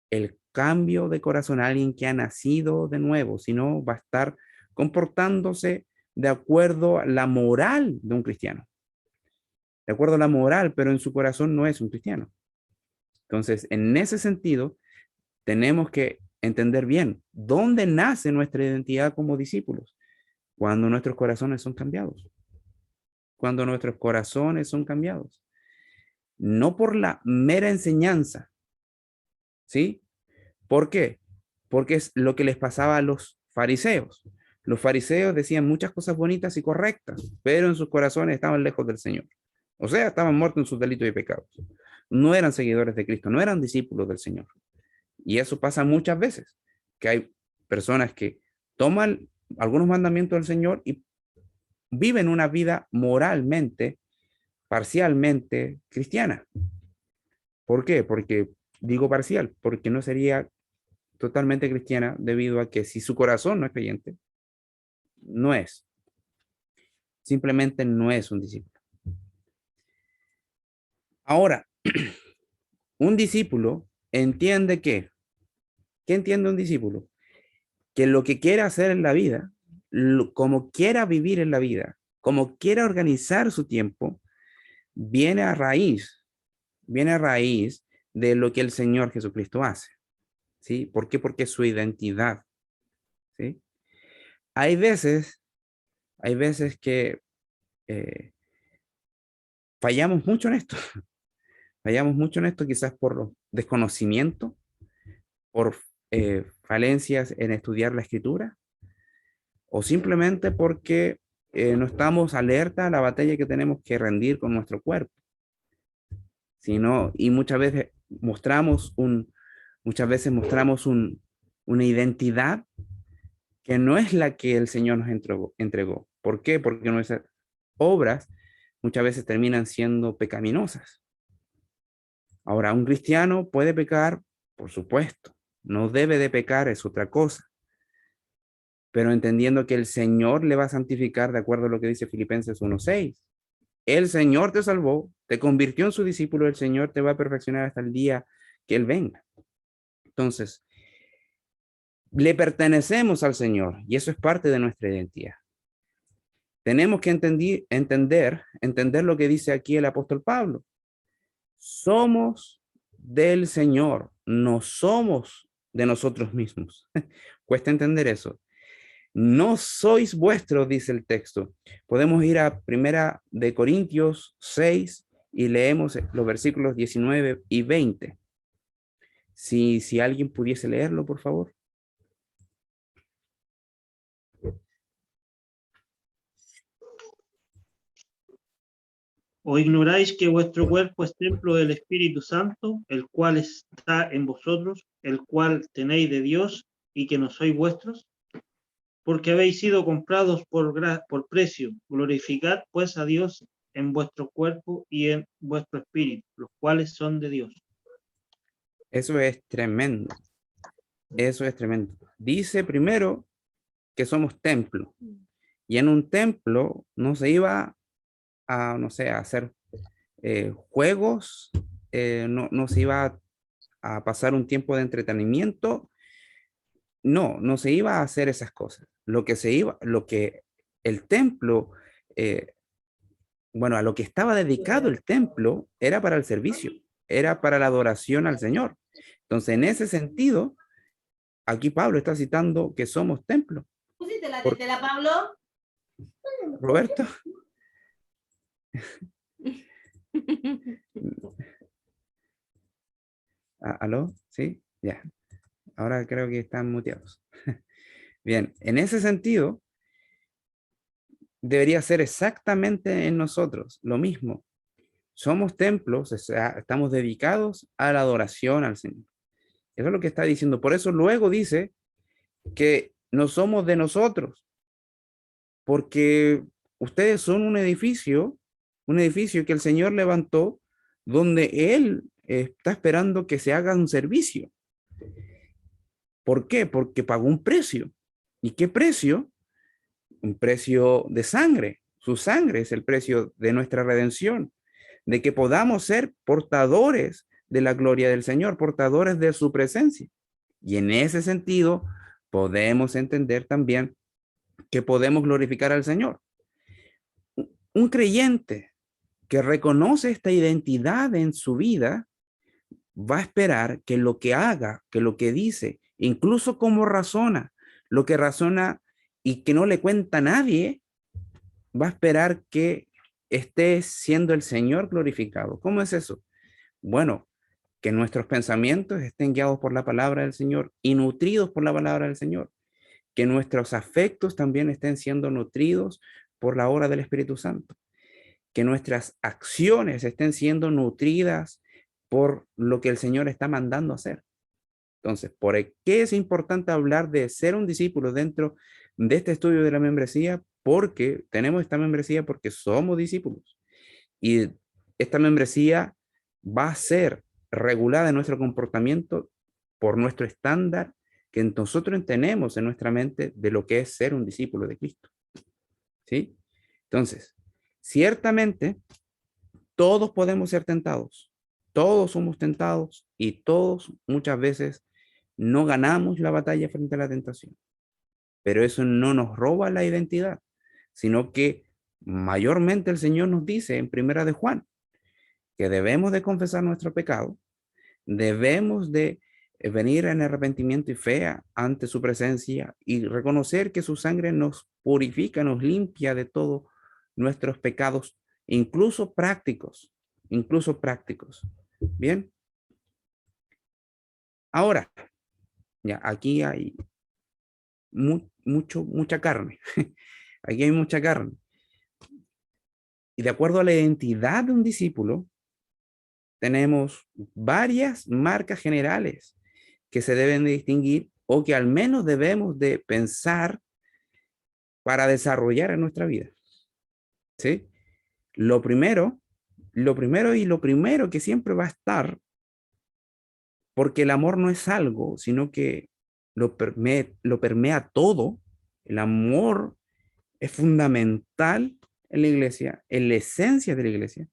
El cambio de corazón, alguien que ha nacido de nuevo, si no va a estar comportándose de acuerdo a la moral de un cristiano. De acuerdo a la moral, pero en su corazón no es un cristiano. Entonces, en ese sentido, tenemos que entender bien dónde nace nuestra identidad como discípulos. Cuando nuestros corazones son cambiados. Cuando nuestros corazones son cambiados. No por la mera enseñanza. ¿Sí? ¿Por qué? Porque es lo que les pasaba a los fariseos. Los fariseos decían muchas cosas bonitas y correctas, pero en sus corazones estaban lejos del Señor. O sea, estaban muertos en sus delitos y pecados. No eran seguidores de Cristo, no eran discípulos del Señor. Y eso pasa muchas veces, que hay personas que toman algunos mandamientos del Señor y viven una vida moralmente, parcialmente cristiana. ¿Por qué? Porque digo parcial, porque no sería totalmente cristiana debido a que si su corazón no es creyente, no es. Simplemente no es un discípulo. Ahora, un discípulo entiende que, ¿qué entiende un discípulo? Que lo que quiera hacer en la vida, como quiera vivir en la vida, como quiera organizar su tiempo, viene a raíz de lo que el Señor Jesucristo hace. ¿Sí? ¿Por qué? Porque es su identidad. ¿Sí? Hay veces que fallamos mucho en esto. Fallamos mucho en esto quizás por desconocimiento, por falencias en estudiar la escritura, o simplemente porque no estamos alerta a la batalla que tenemos que rendir con nuestro cuerpo. Y muchas veces mostramos una identidad que no es la que el Señor nos entregó. ¿Por qué? Porque nuestras obras muchas veces terminan siendo pecaminosas. Ahora, un cristiano puede pecar, por supuesto. No debe de pecar, es otra cosa. Pero entendiendo que el Señor le va a santificar de acuerdo a lo que dice Filipenses 1:6. El Señor te salvó, te convirtió en su discípulo, el Señor te va a perfeccionar hasta el día que Él venga. Entonces, le pertenecemos al Señor y eso es parte de nuestra identidad. Tenemos que entender lo que dice aquí el apóstol Pablo. Somos del Señor, no somos de nosotros mismos. Cuesta entender eso. No sois vuestros, dice el texto. Podemos ir a 1 Corintios 6 y leemos los versículos 19 y 20. Si alguien pudiese leerlo, por favor. ¿O ignoráis que vuestro cuerpo es templo del Espíritu Santo, el cual está en vosotros, el cual tenéis de Dios, y que no sois vuestros? Porque habéis sido comprados por precio. Glorificad pues a Dios en vuestro cuerpo y en vuestro espíritu, los cuales son de Dios. Eso es tremendo. Eso es tremendo. Dice primero que somos templo. Y en un templo no se iba a, no sé, a hacer juegos, no se iba a pasar un tiempo de entretenimiento. No se iba a hacer esas cosas. Lo que el templo, eh, bueno, a lo que estaba dedicado el templo era para el servicio, era para la adoración al Señor. Entonces, en ese sentido, aquí Pablo está citando que somos templo. ¿Pusiste la Por- tetera, Pablo? Roberto, ¿aló? ¿Sí? Ya. Ahora creo que están muteados. Bien, en ese sentido, debería ser exactamente en nosotros lo mismo. Somos templos, o sea, estamos dedicados a la adoración al Señor. Eso es lo que está diciendo. Por eso luego dice que no somos de nosotros, porque ustedes son un edificio que el Señor levantó donde Él está esperando que se haga un servicio. ¿Por qué? Porque pagó un precio. ¿Y qué precio? Un precio de sangre. Su sangre es el precio de nuestra redención, de que podamos ser portadores de la gloria del Señor, portadores de su presencia. Y en ese sentido, podemos entender también que podemos glorificar al Señor. Un creyente que reconoce esta identidad en su vida va a esperar que lo que haga, que lo que dice, incluso como razona, lo que razona y que no le cuenta a nadie, va a esperar que esté siendo el Señor glorificado. ¿Cómo es eso? Bueno, que nuestros pensamientos estén guiados por la palabra del Señor y nutridos por la palabra del Señor. Que nuestros afectos también estén siendo nutridos por la obra del Espíritu Santo. Que nuestras acciones estén siendo nutridas por lo que el Señor está mandando hacer. Entonces, ¿por qué es importante hablar de ser un discípulo dentro de este estudio de la membresía? Porque tenemos esta membresía porque somos discípulos. Y esta membresía va a ser regulada en nuestro comportamiento por nuestro estándar que nosotros tenemos en nuestra mente de lo que es ser un discípulo de Cristo. ¿Sí? Entonces, ciertamente, todos podemos ser tentados. Todos somos tentados y todos muchas veces no ganamos la batalla frente a la tentación. Pero eso no nos roba la identidad, sino que mayormente el Señor nos dice en Primera de Juan que debemos de confesar nuestro pecado, debemos de venir en arrepentimiento y fe ante su presencia y reconocer que su sangre nos purifica, nos limpia de todos nuestros pecados, incluso prácticos, incluso prácticos. Bien. Ahora, ya aquí hay mucha carne. Aquí hay mucha carne. Y de acuerdo a la identidad de un discípulo, tenemos varias marcas generales que se deben de distinguir o que al menos debemos de pensar para desarrollar en nuestra vida. ¿Sí? Lo primero que siempre va a estar, porque el amor no es algo, sino que lo permea todo. El amor es fundamental en la iglesia, en la esencia de la iglesia.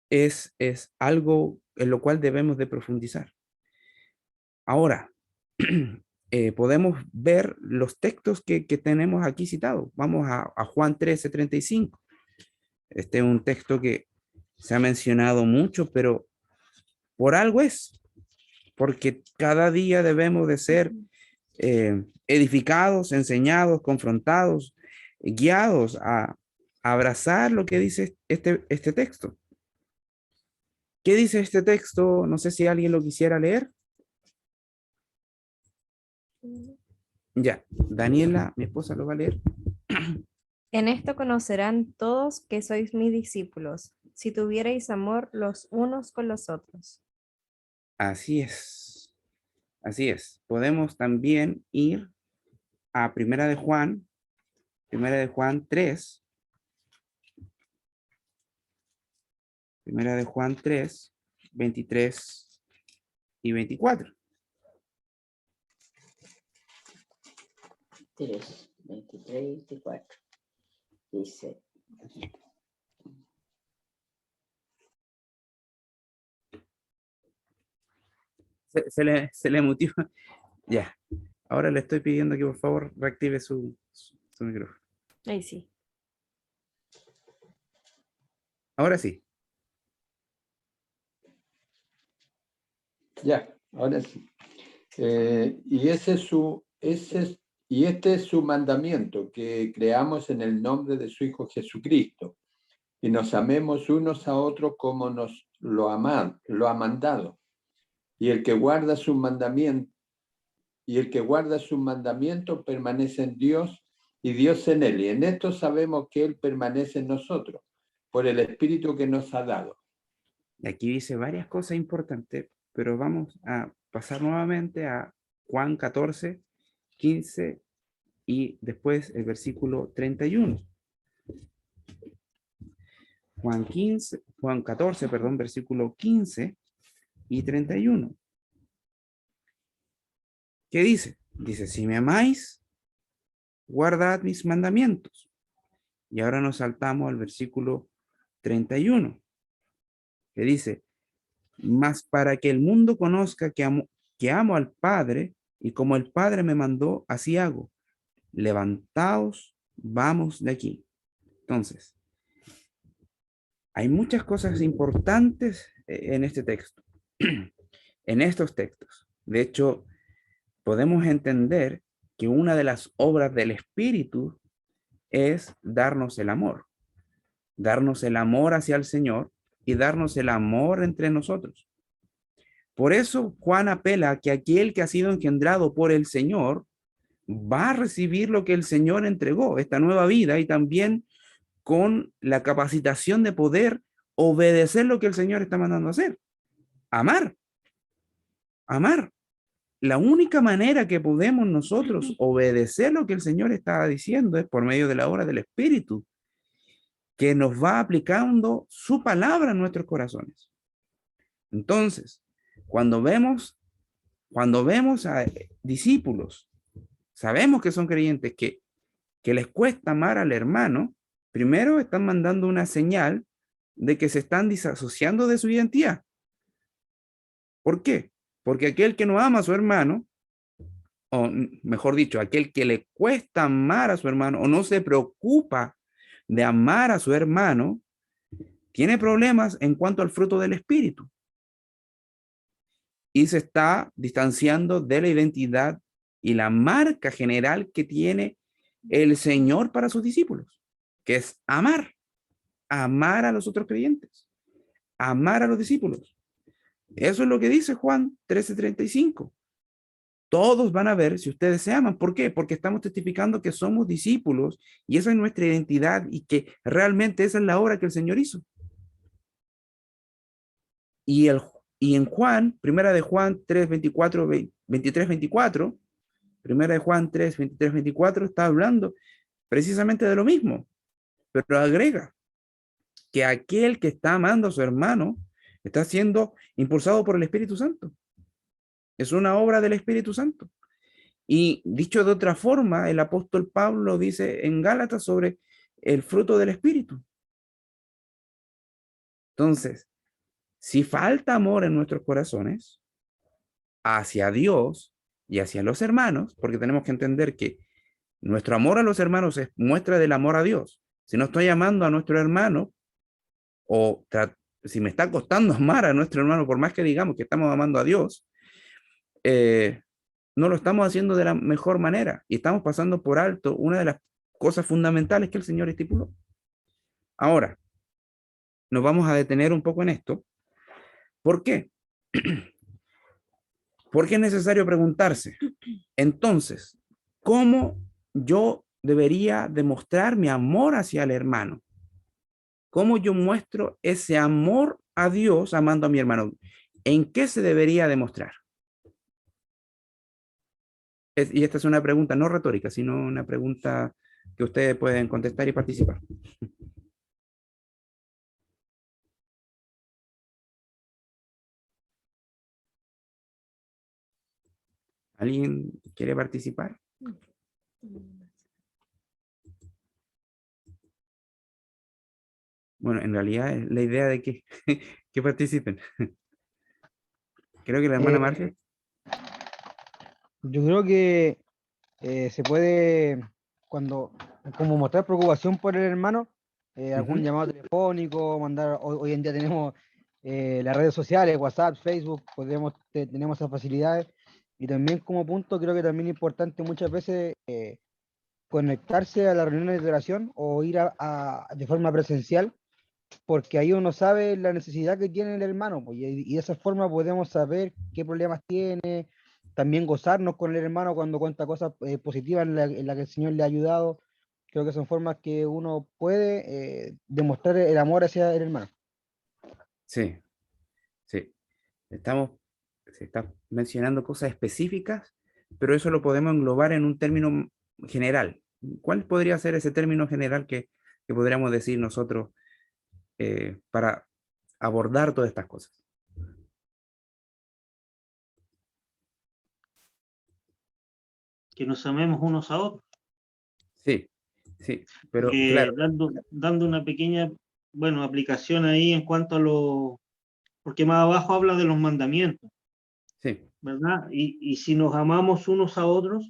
Es algo en lo cual debemos de profundizar. Ahora, podemos ver los textos que tenemos aquí citados. Vamos a Juan 13:35. Este es un texto que se ha mencionado mucho, pero por algo es, porque cada día debemos de ser edificados, enseñados, confrontados, guiados a abrazar lo que dice este texto. ¿Qué dice este texto? No sé si alguien lo quisiera leer. Ya, Daniela, mi esposa, lo va a leer. En esto conocerán todos que sois mis discípulos, si tuvierais amor los unos con los otros. Así es. Así es. Podemos también ir a Primera de Juan 3. Primera de Juan 3, 23 y 24. 3, 23 y 24. Dice, Se le mutió. Ya. Ahora le estoy pidiendo que por favor reactive su micrófono. Ahí sí. Ahora sí. Ya, ahora sí. Y este es su mandamiento, que creamos en el nombre de su Hijo Jesucristo y nos amemos unos a otros como nos lo ha mandado. Y el que guarda sus mandamientos, permanece en Dios y Dios en él. Y en esto sabemos que él permanece en nosotros por el Espíritu que nos ha dado. Y aquí dice varias cosas importantes, pero vamos a pasar nuevamente a Juan 14, 15 y después el versículo 31. Juan 14, perdón, versículo 15 y 31. ¿Qué dice? Dice, si me amáis, guardad mis mandamientos. Y ahora nos saltamos al versículo 31, que dice, mas para que el mundo conozca que amo al Padre, y como el Padre me mandó, así hago. Levantaos, vamos de aquí. Entonces, hay muchas cosas importantes en este texto, en estos textos. De hecho, podemos entender que una de las obras del Espíritu es darnos el amor hacia el Señor y darnos el amor entre nosotros. Por eso Juan apela a que aquel que ha sido engendrado por el Señor va a recibir lo que el Señor entregó, esta nueva vida, y también con la capacitación de poder obedecer lo que el Señor está mandando a hacer. Amar. La única manera que podemos nosotros obedecer lo que el Señor está diciendo es por medio de la obra del Espíritu, que nos va aplicando su palabra en nuestros corazones. Entonces, cuando vemos a discípulos, sabemos que son creyentes que les cuesta amar al hermano, primero están mandando una señal de que se están disasociando de su identidad. ¿Por qué? Porque aquel que no ama a su hermano, o mejor dicho, aquel que le cuesta amar a su hermano o no se preocupa de amar a su hermano, tiene problemas en cuanto al fruto del Espíritu. Y se está distanciando de la identidad y la marca general que tiene el Señor para sus discípulos, que es amar a los otros creyentes, amar a los discípulos. Eso es lo que dice Juan 13:35. Todos van a ver si ustedes se aman. ¿Por qué? Porque estamos testificando que somos discípulos y esa es nuestra identidad y que realmente esa es la obra que el Señor hizo. Y en Juan, primera de Juan 3, 24, 23, 24, primera de Juan 3, 23, 24, está hablando precisamente de lo mismo, pero agrega que aquel que está amando a su hermano está siendo impulsado por el Espíritu Santo. Es una obra del Espíritu Santo. Y dicho de otra forma, el apóstol Pablo dice en Gálatas sobre el fruto del Espíritu. Entonces, si falta amor en nuestros corazones hacia Dios y hacia los hermanos, porque tenemos que entender que nuestro amor a los hermanos es muestra del amor a Dios. Si no estoy amando a nuestro hermano, o si me está costando amar a nuestro hermano, por más que digamos que estamos amando a Dios, no lo estamos haciendo de la mejor manera y estamos pasando por alto una de las cosas fundamentales que el Señor estipuló. Ahora, nos vamos a detener un poco en esto. ¿Por qué? Porque es necesario preguntarse, entonces, ¿cómo yo debería demostrar mi amor hacia el hermano? ¿Cómo yo muestro ese amor a Dios amando a mi hermano? ¿En qué se debería demostrar? Y esta es una pregunta no retórica, sino una pregunta que ustedes pueden contestar y participar. ¿Alguien quiere participar? Bueno, en realidad es la idea de que, que participen. Creo que la hermana Marcia. Yo creo que se puede, como mostrar preocupación por el hermano, algún llamado telefónico, mandar, hoy en día tenemos las redes sociales, WhatsApp, Facebook, tenemos esas facilidades. Y también como punto, creo que también es importante muchas veces conectarse a las reuniones de oración o ir de forma presencial, porque ahí uno sabe la necesidad que tiene el hermano, pues, y de esa forma podemos saber qué problemas tiene, también gozarnos con el hermano cuando cuenta cosas positivas en la que el Señor le ha ayudado. Creo que son formas que uno puede demostrar el amor hacia el hermano. Sí, sí. Se está mencionando cosas específicas, pero eso lo podemos englobar en un término general. ¿Cuál podría ser ese término general que podríamos decir nosotros para abordar todas estas cosas? Que nos amemos unos a otros. Sí, sí, pero claro. Dando una pequeña, aplicación ahí en cuanto a lo, porque más abajo habla de los mandamientos, Sí. ¿verdad? Y si nos amamos unos a otros,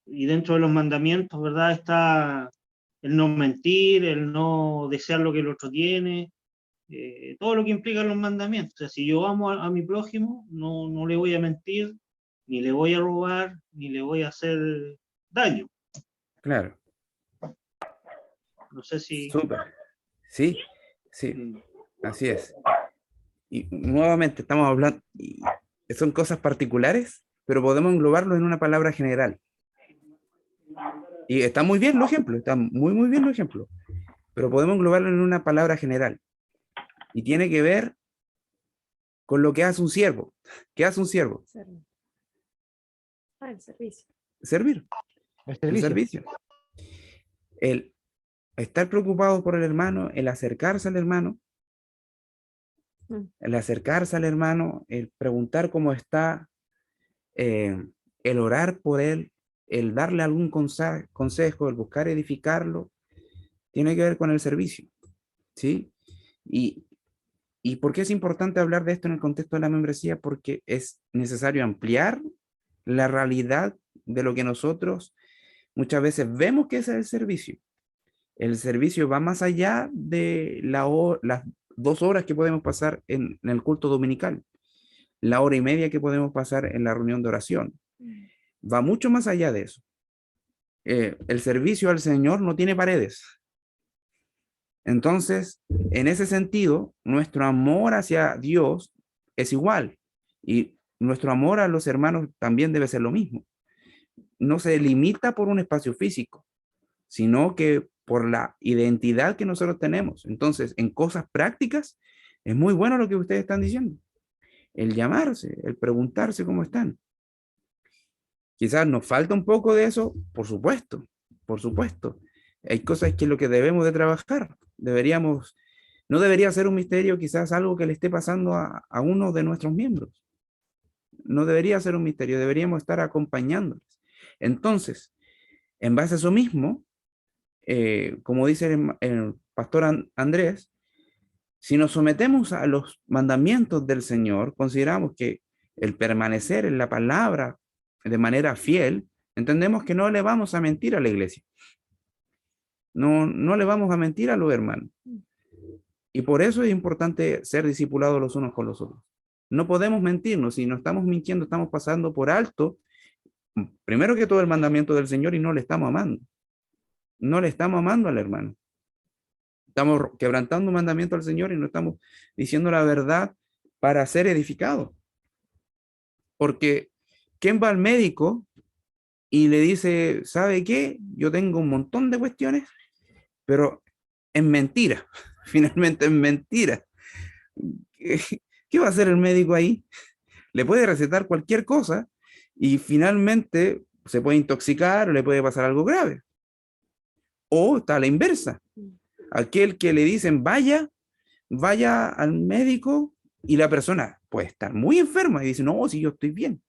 y dentro de los mandamientos, ¿verdad? Está el no mentir, el no desear lo que el otro tiene, todo lo que implican los mandamientos. O sea, si yo amo a mi prójimo, no le voy a mentir, ni le voy a robar, ni le voy a hacer daño. Claro. No sé si... Súper. Sí, sí, así es. Y nuevamente estamos hablando, son cosas particulares, pero podemos englobarlo en una palabra general. Y está muy bien los ejemplos, está muy, muy bien los ejemplos, pero podemos englobarlo en una palabra general. Y tiene que ver con lo que hace un siervo. ¿Qué hace un siervo? Servir. El servicio. Servir. El servicio. El estar preocupado por el hermano, el acercarse al hermano, el preguntar cómo está, el orar por él, el darle algún consejo, el buscar edificarlo, tiene que ver con el servicio, ¿sí? ¿Y por qué es importante hablar de esto en el contexto de la membresía? Porque es necesario ampliar la realidad de lo que nosotros muchas veces vemos que es el servicio. El servicio va más allá de las 2 horas que podemos pasar en el culto dominical, la hora y media que podemos pasar en la reunión de oración. Va mucho más allá de eso. El servicio al Señor no tiene paredes. Entonces, en ese sentido, nuestro amor hacia Dios es igual. Y nuestro amor a los hermanos también debe ser lo mismo. No se limita por un espacio físico, sino que por la identidad que nosotros tenemos. Entonces, en cosas prácticas, es muy bueno lo que ustedes están diciendo. El llamarse, el preguntarse cómo están. Quizás nos falta un poco de eso, por supuesto, por supuesto. Hay cosas que es lo que debemos de trabajar. No debería ser un misterio quizás algo que le esté pasando a uno de nuestros miembros. No debería ser un misterio, deberíamos estar acompañándoles. Entonces, en base a eso mismo, como dice el pastor Andrés, si nos sometemos a los mandamientos del Señor, consideramos que el permanecer en la palabra de manera fiel, entendemos que no le vamos a mentir a la iglesia. No le vamos a mentir a los hermanos. Y por eso es importante ser discipulados los unos con los otros. No podemos mentirnos. Si no estamos mintiendo, estamos pasando por alto, primero que todo, el mandamiento del Señor y no le estamos amando. No le estamos amando al hermano. Estamos quebrantando un mandamiento al Señor y no estamos diciendo la verdad para ser edificados. Porque, ¿quién va al médico y le dice, ¿sabe qué? Yo tengo un montón de cuestiones, pero es mentira. Finalmente es mentira. ¿Qué va a hacer el médico ahí? Le puede recetar cualquier cosa y finalmente se puede intoxicar o le puede pasar algo grave. O está a la inversa. Aquel que le dicen vaya al médico y la persona puede estar muy enferma y dice, no, si yo estoy bien,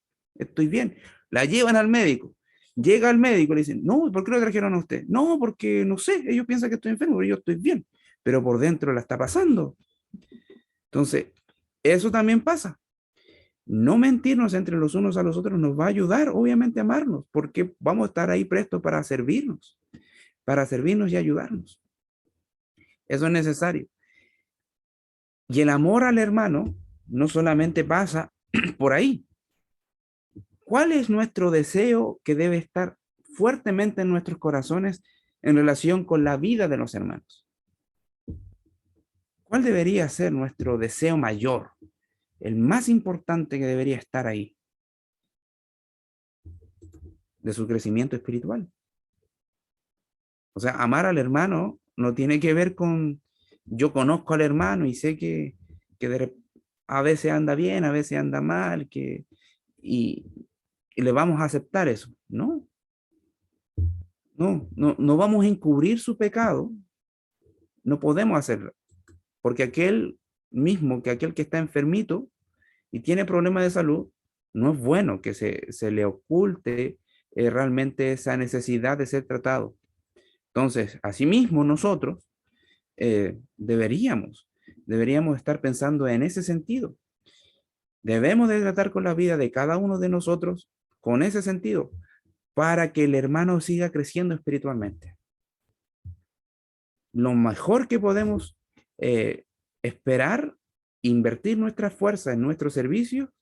estoy bien. La llevan al médico. Llega al médico y le dicen, no, ¿por qué lo trajeron a usted? No, porque no sé, ellos piensan que estoy enfermo, pero yo estoy bien. Pero por dentro la está pasando. Entonces, eso también pasa. No mentirnos entre los unos a los otros nos va a ayudar, obviamente, a amarnos, porque vamos a estar ahí prestos para servirnos y ayudarnos. Eso es necesario. Y el amor al hermano no solamente pasa por ahí. ¿Cuál es nuestro deseo que debe estar fuertemente en nuestros corazones en relación con la vida de los hermanos? ¿Cuál debería ser nuestro deseo mayor? El más importante que debería estar ahí. De su crecimiento espiritual. O sea, amar al hermano no tiene que ver con yo conozco al hermano y sé que a veces anda bien, a veces anda mal, y le vamos a aceptar eso. No, no vamos a encubrir su pecado. No podemos hacerlo. Porque aquel que está enfermito y tiene problemas de salud, no es bueno que se le oculte realmente esa necesidad de ser tratado. Entonces, asimismo, nosotros deberíamos estar pensando en ese sentido. Debemos de tratar con la vida de cada uno de nosotros con ese sentido, para que el hermano siga creciendo espiritualmente. Lo mejor que podemos esperar, invertir nuestra fuerza en nuestro servicio,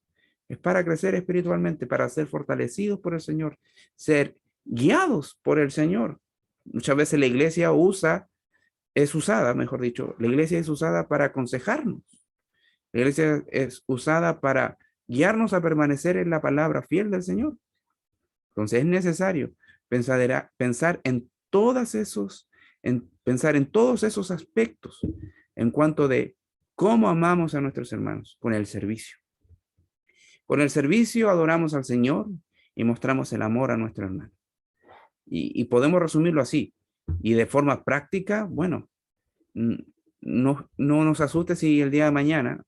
es para crecer espiritualmente, para ser fortalecidos por el Señor, ser guiados por el Señor. Muchas veces la iglesia es usada para aconsejarnos. La iglesia es usada para guiarnos a permanecer en la palabra fiel del Señor. Entonces es necesario pensar en todos esos aspectos en cuanto de cómo amamos a nuestros hermanos con el servicio. Con el servicio adoramos al Señor y mostramos el amor a nuestro hermano. Y podemos resumirlo así. Y de forma práctica, bueno, no nos asuste si el día de mañana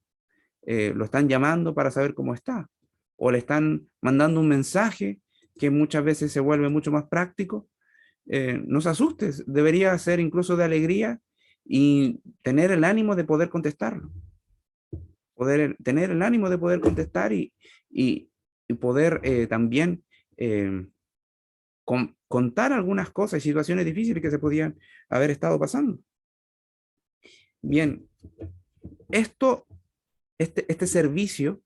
lo están llamando para saber cómo está, o le están mandando un mensaje que muchas veces se vuelve mucho más práctico. No se asuste, debería ser incluso de alegría y tener el ánimo de poder contestarlo. Tener el ánimo de poder contestar y poder también contar algunas cosas y situaciones difíciles que se podían haber estado pasando. Bien, este servicio,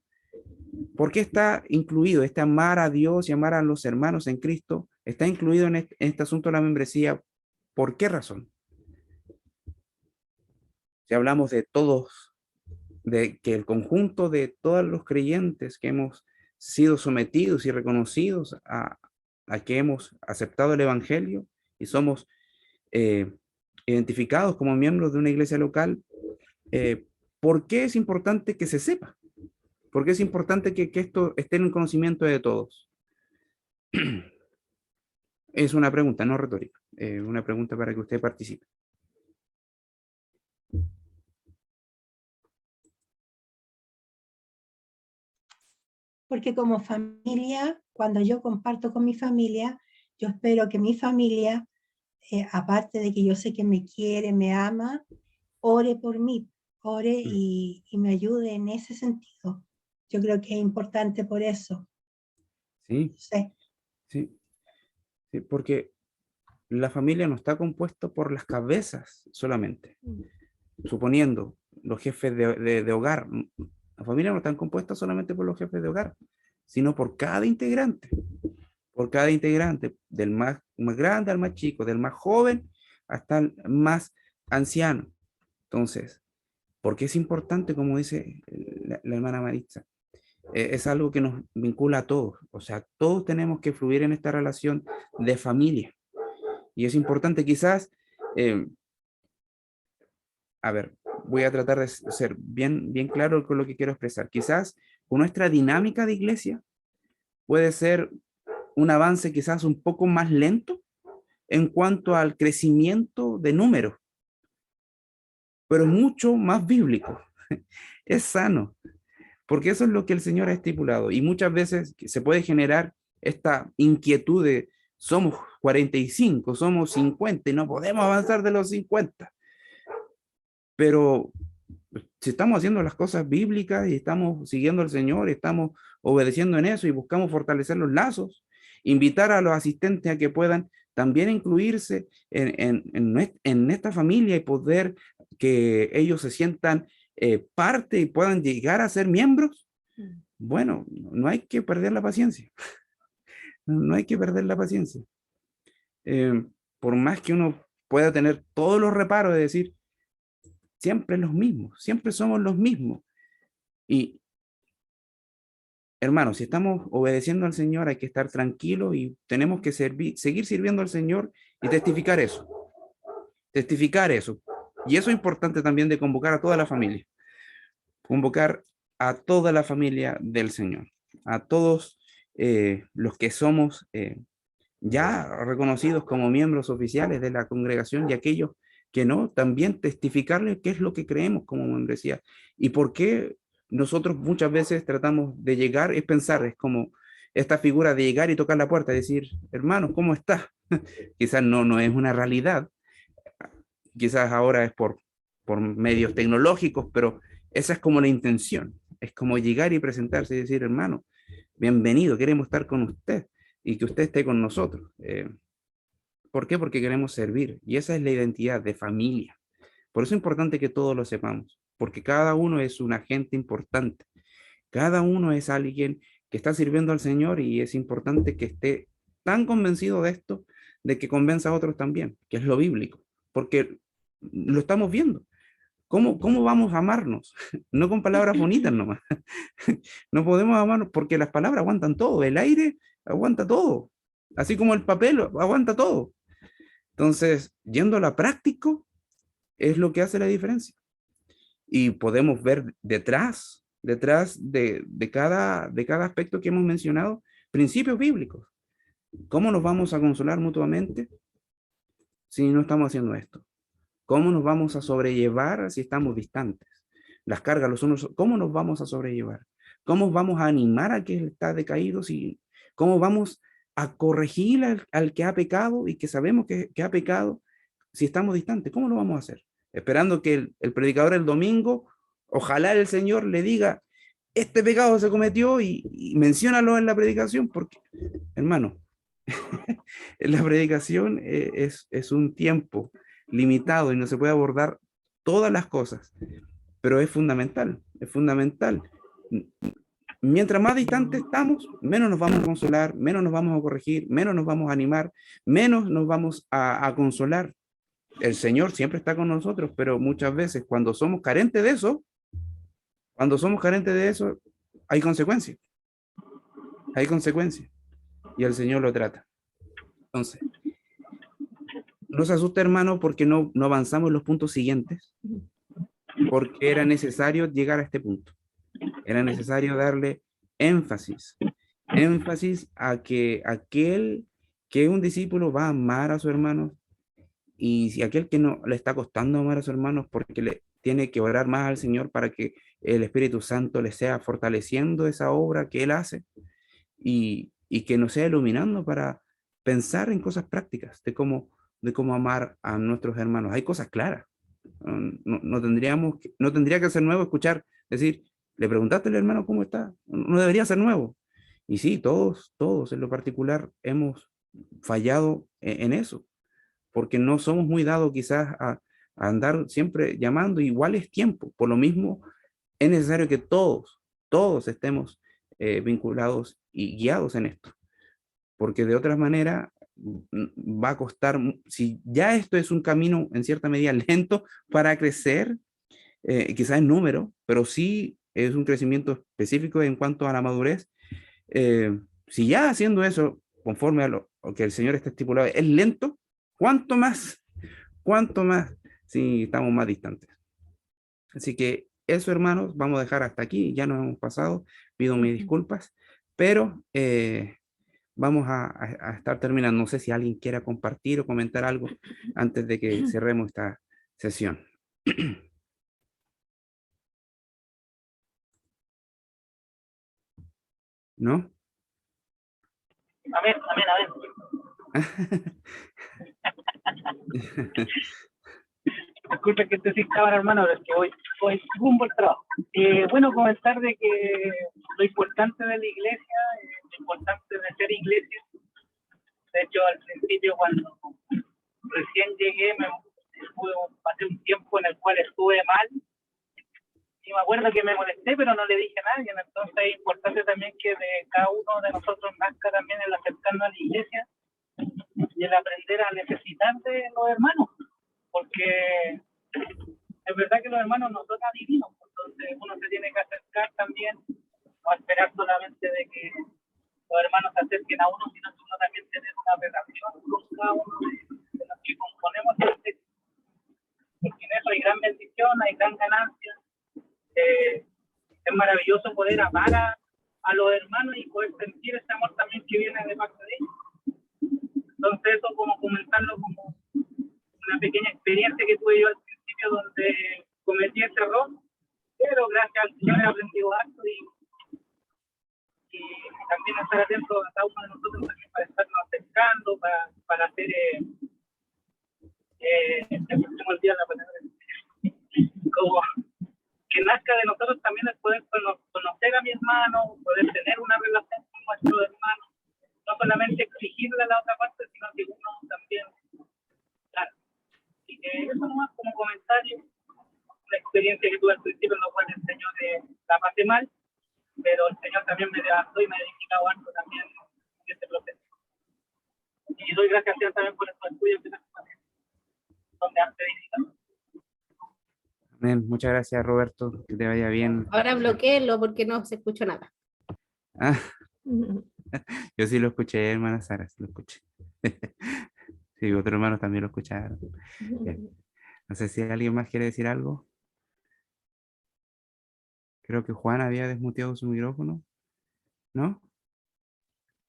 ¿por qué está incluido? Este amar a Dios y amar a los hermanos en Cristo está incluido en este asunto de la membresía. ¿Por qué razón? Si hablamos de todos, de que el conjunto de todos los creyentes que hemos sido sometidos y reconocidos a que hemos aceptado el Evangelio y somos identificados como miembros de una iglesia local, ¿por qué es importante que se sepa? ¿Por qué es importante que esto esté en el conocimiento de todos? Es una pregunta, no retórica, una pregunta para que usted participe. Porque como familia, cuando yo comparto con mi familia, yo espero que mi familia, aparte de que yo sé que me quiere, me ama, ore por mí, ore y me ayude en ese sentido. Yo creo que es importante por eso. Sí, Sí. Sí, porque la familia no está compuesta por las cabezas solamente. Suponiendo los jefes de hogar, la familia no está compuesta solamente por los jefes de hogar, sino por cada integrante, del más grande al más chico, del más joven hasta el más anciano. Entonces, ¿por qué es importante, como dice la hermana Maritza? Es algo que nos vincula a todos, o sea, todos tenemos que fluir en esta relación de familia. Y es importante quizás, a ver, voy a tratar de ser bien claro con lo que quiero expresar. Quizás con nuestra dinámica de iglesia puede ser un avance quizás un poco más lento en cuanto al crecimiento de números, pero mucho más bíblico. Es sano, porque eso es lo que el Señor ha estipulado. Y muchas veces se puede generar esta inquietud de somos 45, somos 50 y no podemos avanzar de los 50. Pero si estamos haciendo las cosas bíblicas y estamos siguiendo al Señor, estamos obedeciendo en eso y buscamos fortalecer los lazos, invitar a los asistentes a que puedan también incluirse en esta familia y poder que ellos se sientan parte y puedan llegar a ser miembros, bueno, no hay que perder la paciencia. No hay que perder la paciencia. Por más que uno pueda tener todos los reparos de decir, siempre los mismos, siempre somos los mismos. Y, hermanos, si estamos obedeciendo al Señor, hay que estar tranquilos y tenemos que seguir sirviendo al Señor y testificar eso. Testificar eso. Y eso es importante también de convocar a toda la familia. Convocar a toda la familia del Señor. A todos los que somos ya reconocidos como miembros oficiales de la congregación y aquellos que no, también testificarles qué es lo que creemos como membresía y por qué nosotros muchas veces tratamos de llegar, es pensar, es como esta figura de llegar y tocar la puerta y decir, hermano, ¿cómo estás? Quizás no es una realidad, quizás ahora es por medios tecnológicos, pero esa es como la intención, es como llegar y presentarse y decir, hermano, bienvenido, queremos estar con usted y que usted esté con nosotros. ¿Por qué? Porque queremos servir. Y esa es la identidad de familia. Por eso es importante que todos lo sepamos, porque cada uno es un agente importante. Cada uno es alguien que está sirviendo al Señor y es importante que esté tan convencido de esto, de que convenza a otros también, que es lo bíblico, porque lo estamos viendo. ¿Cómo vamos a amarnos? No con palabras bonitas nomás. No podemos amarnos porque las palabras aguantan todo, el aire aguanta todo, así como el papel aguanta todo. Entonces, yendo a lo práctico, es lo que hace la diferencia. Y podemos ver detrás de cada aspecto que hemos mencionado, principios bíblicos. ¿Cómo nos vamos a consolar mutuamente si no estamos haciendo esto? ¿Cómo nos vamos a sobrellevar si estamos distantes? Las cargas los unos, ¿cómo nos vamos a sobrellevar? ¿Cómo vamos a animar a que está decaído? ¿Cómo vamos a corregir al que ha pecado y que sabemos que ha pecado si estamos distantes? ¿Cómo lo vamos a hacer? Esperando que el predicador el domingo, ojalá el Señor le diga, este pecado se cometió y menciónalo en la predicación, porque, hermano, la predicación es un tiempo limitado y no se puede abordar todas las cosas, pero es fundamental, es fundamental. Mientras más distantes estamos, menos nos vamos a consolar, menos nos vamos a corregir, menos nos vamos a animar, menos nos vamos a consolar. El Señor siempre está con nosotros, pero muchas veces cuando somos carentes de eso, hay consecuencias. Hay consecuencias. Y el Señor lo trata. Entonces, no se asuste, hermano, porque no avanzamos en los puntos siguientes, porque era necesario llegar a este punto. Era necesario darle énfasis a que aquel que es un discípulo va a amar a su hermano, y si aquel que no le está costando amar a sus hermanos porque le tiene que orar más al Señor para que el Espíritu Santo le sea fortaleciendo esa obra que él hace y que nos sea iluminando para pensar en cosas prácticas de cómo amar a nuestros hermanos. Hay cosas claras. No tendría que ser nuevo escuchar, decir, ¿le preguntaste al hermano cómo está? No debería ser nuevo. Y sí, todos en lo particular hemos fallado en eso, porque no somos muy dados quizás a andar siempre llamando, igual es tiempo. Por lo mismo, es necesario que todos estemos vinculados y guiados en esto, porque de otra manera va a costar, si ya esto es un camino en cierta medida lento para crecer, quizás en número, pero sí es un crecimiento específico en cuanto a la madurez. Si ya haciendo eso, conforme a lo que el Señor está estipulado, es lento, ¿cuánto más si estamos más distantes? Así que eso, hermanos, vamos a dejar hasta aquí, ya nos hemos pasado, pido mis disculpas, pero vamos a estar terminando. No sé si alguien quiera compartir o comentar algo antes de que cerremos esta sesión. ¿No? Amén, amén, amén. Disculpe que te sí cámara, hermano, pero es que voy rumbo al trabajo. Bueno, comentar de que lo importante de la iglesia, lo importante de ser iglesia. De hecho, al principio, cuando recién llegué, pasé un tiempo en el cual estuve mal. Y me acuerdo que me molesté, pero no le dije a nadie. Entonces es importante también que de cada uno de nosotros nazca también el acercarnos a la iglesia y el aprender a necesitar de los hermanos. Porque es verdad que los hermanos no son adivinos, entonces uno se tiene que acercar también, no esperar solamente de que los hermanos se acerquen a uno, sino que uno también tener una relación con cada uno de los que componemos el texto. Porque en eso hay gran bendición, hay gran ganancia. Es maravilloso poder amar a los hermanos y poder sentir ese amor también que viene de parte de ellos. Entonces eso como comentarlo como una pequeña experiencia que tuve yo al principio donde cometí ese error, pero gracias al Señor he aprendido harto y también estar atento a cada uno de nosotros también para estarnos acercando, para hacer se me olvida la palabra, como que nazca de nosotros también el poder conocer a mi hermano, poder tener una relación con nuestro hermano, no solamente exigirle a la otra parte, sino que uno también, claro. Así que eso nomás como comentario, una experiencia que tuve al principio en la cual el Señor la pasé mal, pero el Señor también me levantó y me ha edificado algo también en este proceso. Y doy gracias a Dios también por estos estudios que donde han predicado. Amén. Muchas gracias, Roberto. Que te vaya bien. Ahora bloquéelo porque no se escucha nada. Ah, yo sí lo escuché, hermana Sara, sí lo escuché. Sí, otros hermanos también lo escucharon. Bien. No sé si alguien más quiere decir algo. Creo que Juan había desmuteado su micrófono. ¿No?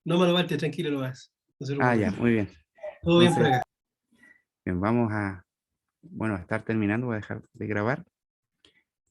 No, Manuel, tranquilo nomás. No se preocupe. Ya, muy bien. Todo bien por Entonces, acá. bien, vamos a estar terminando, voy a dejar de grabar.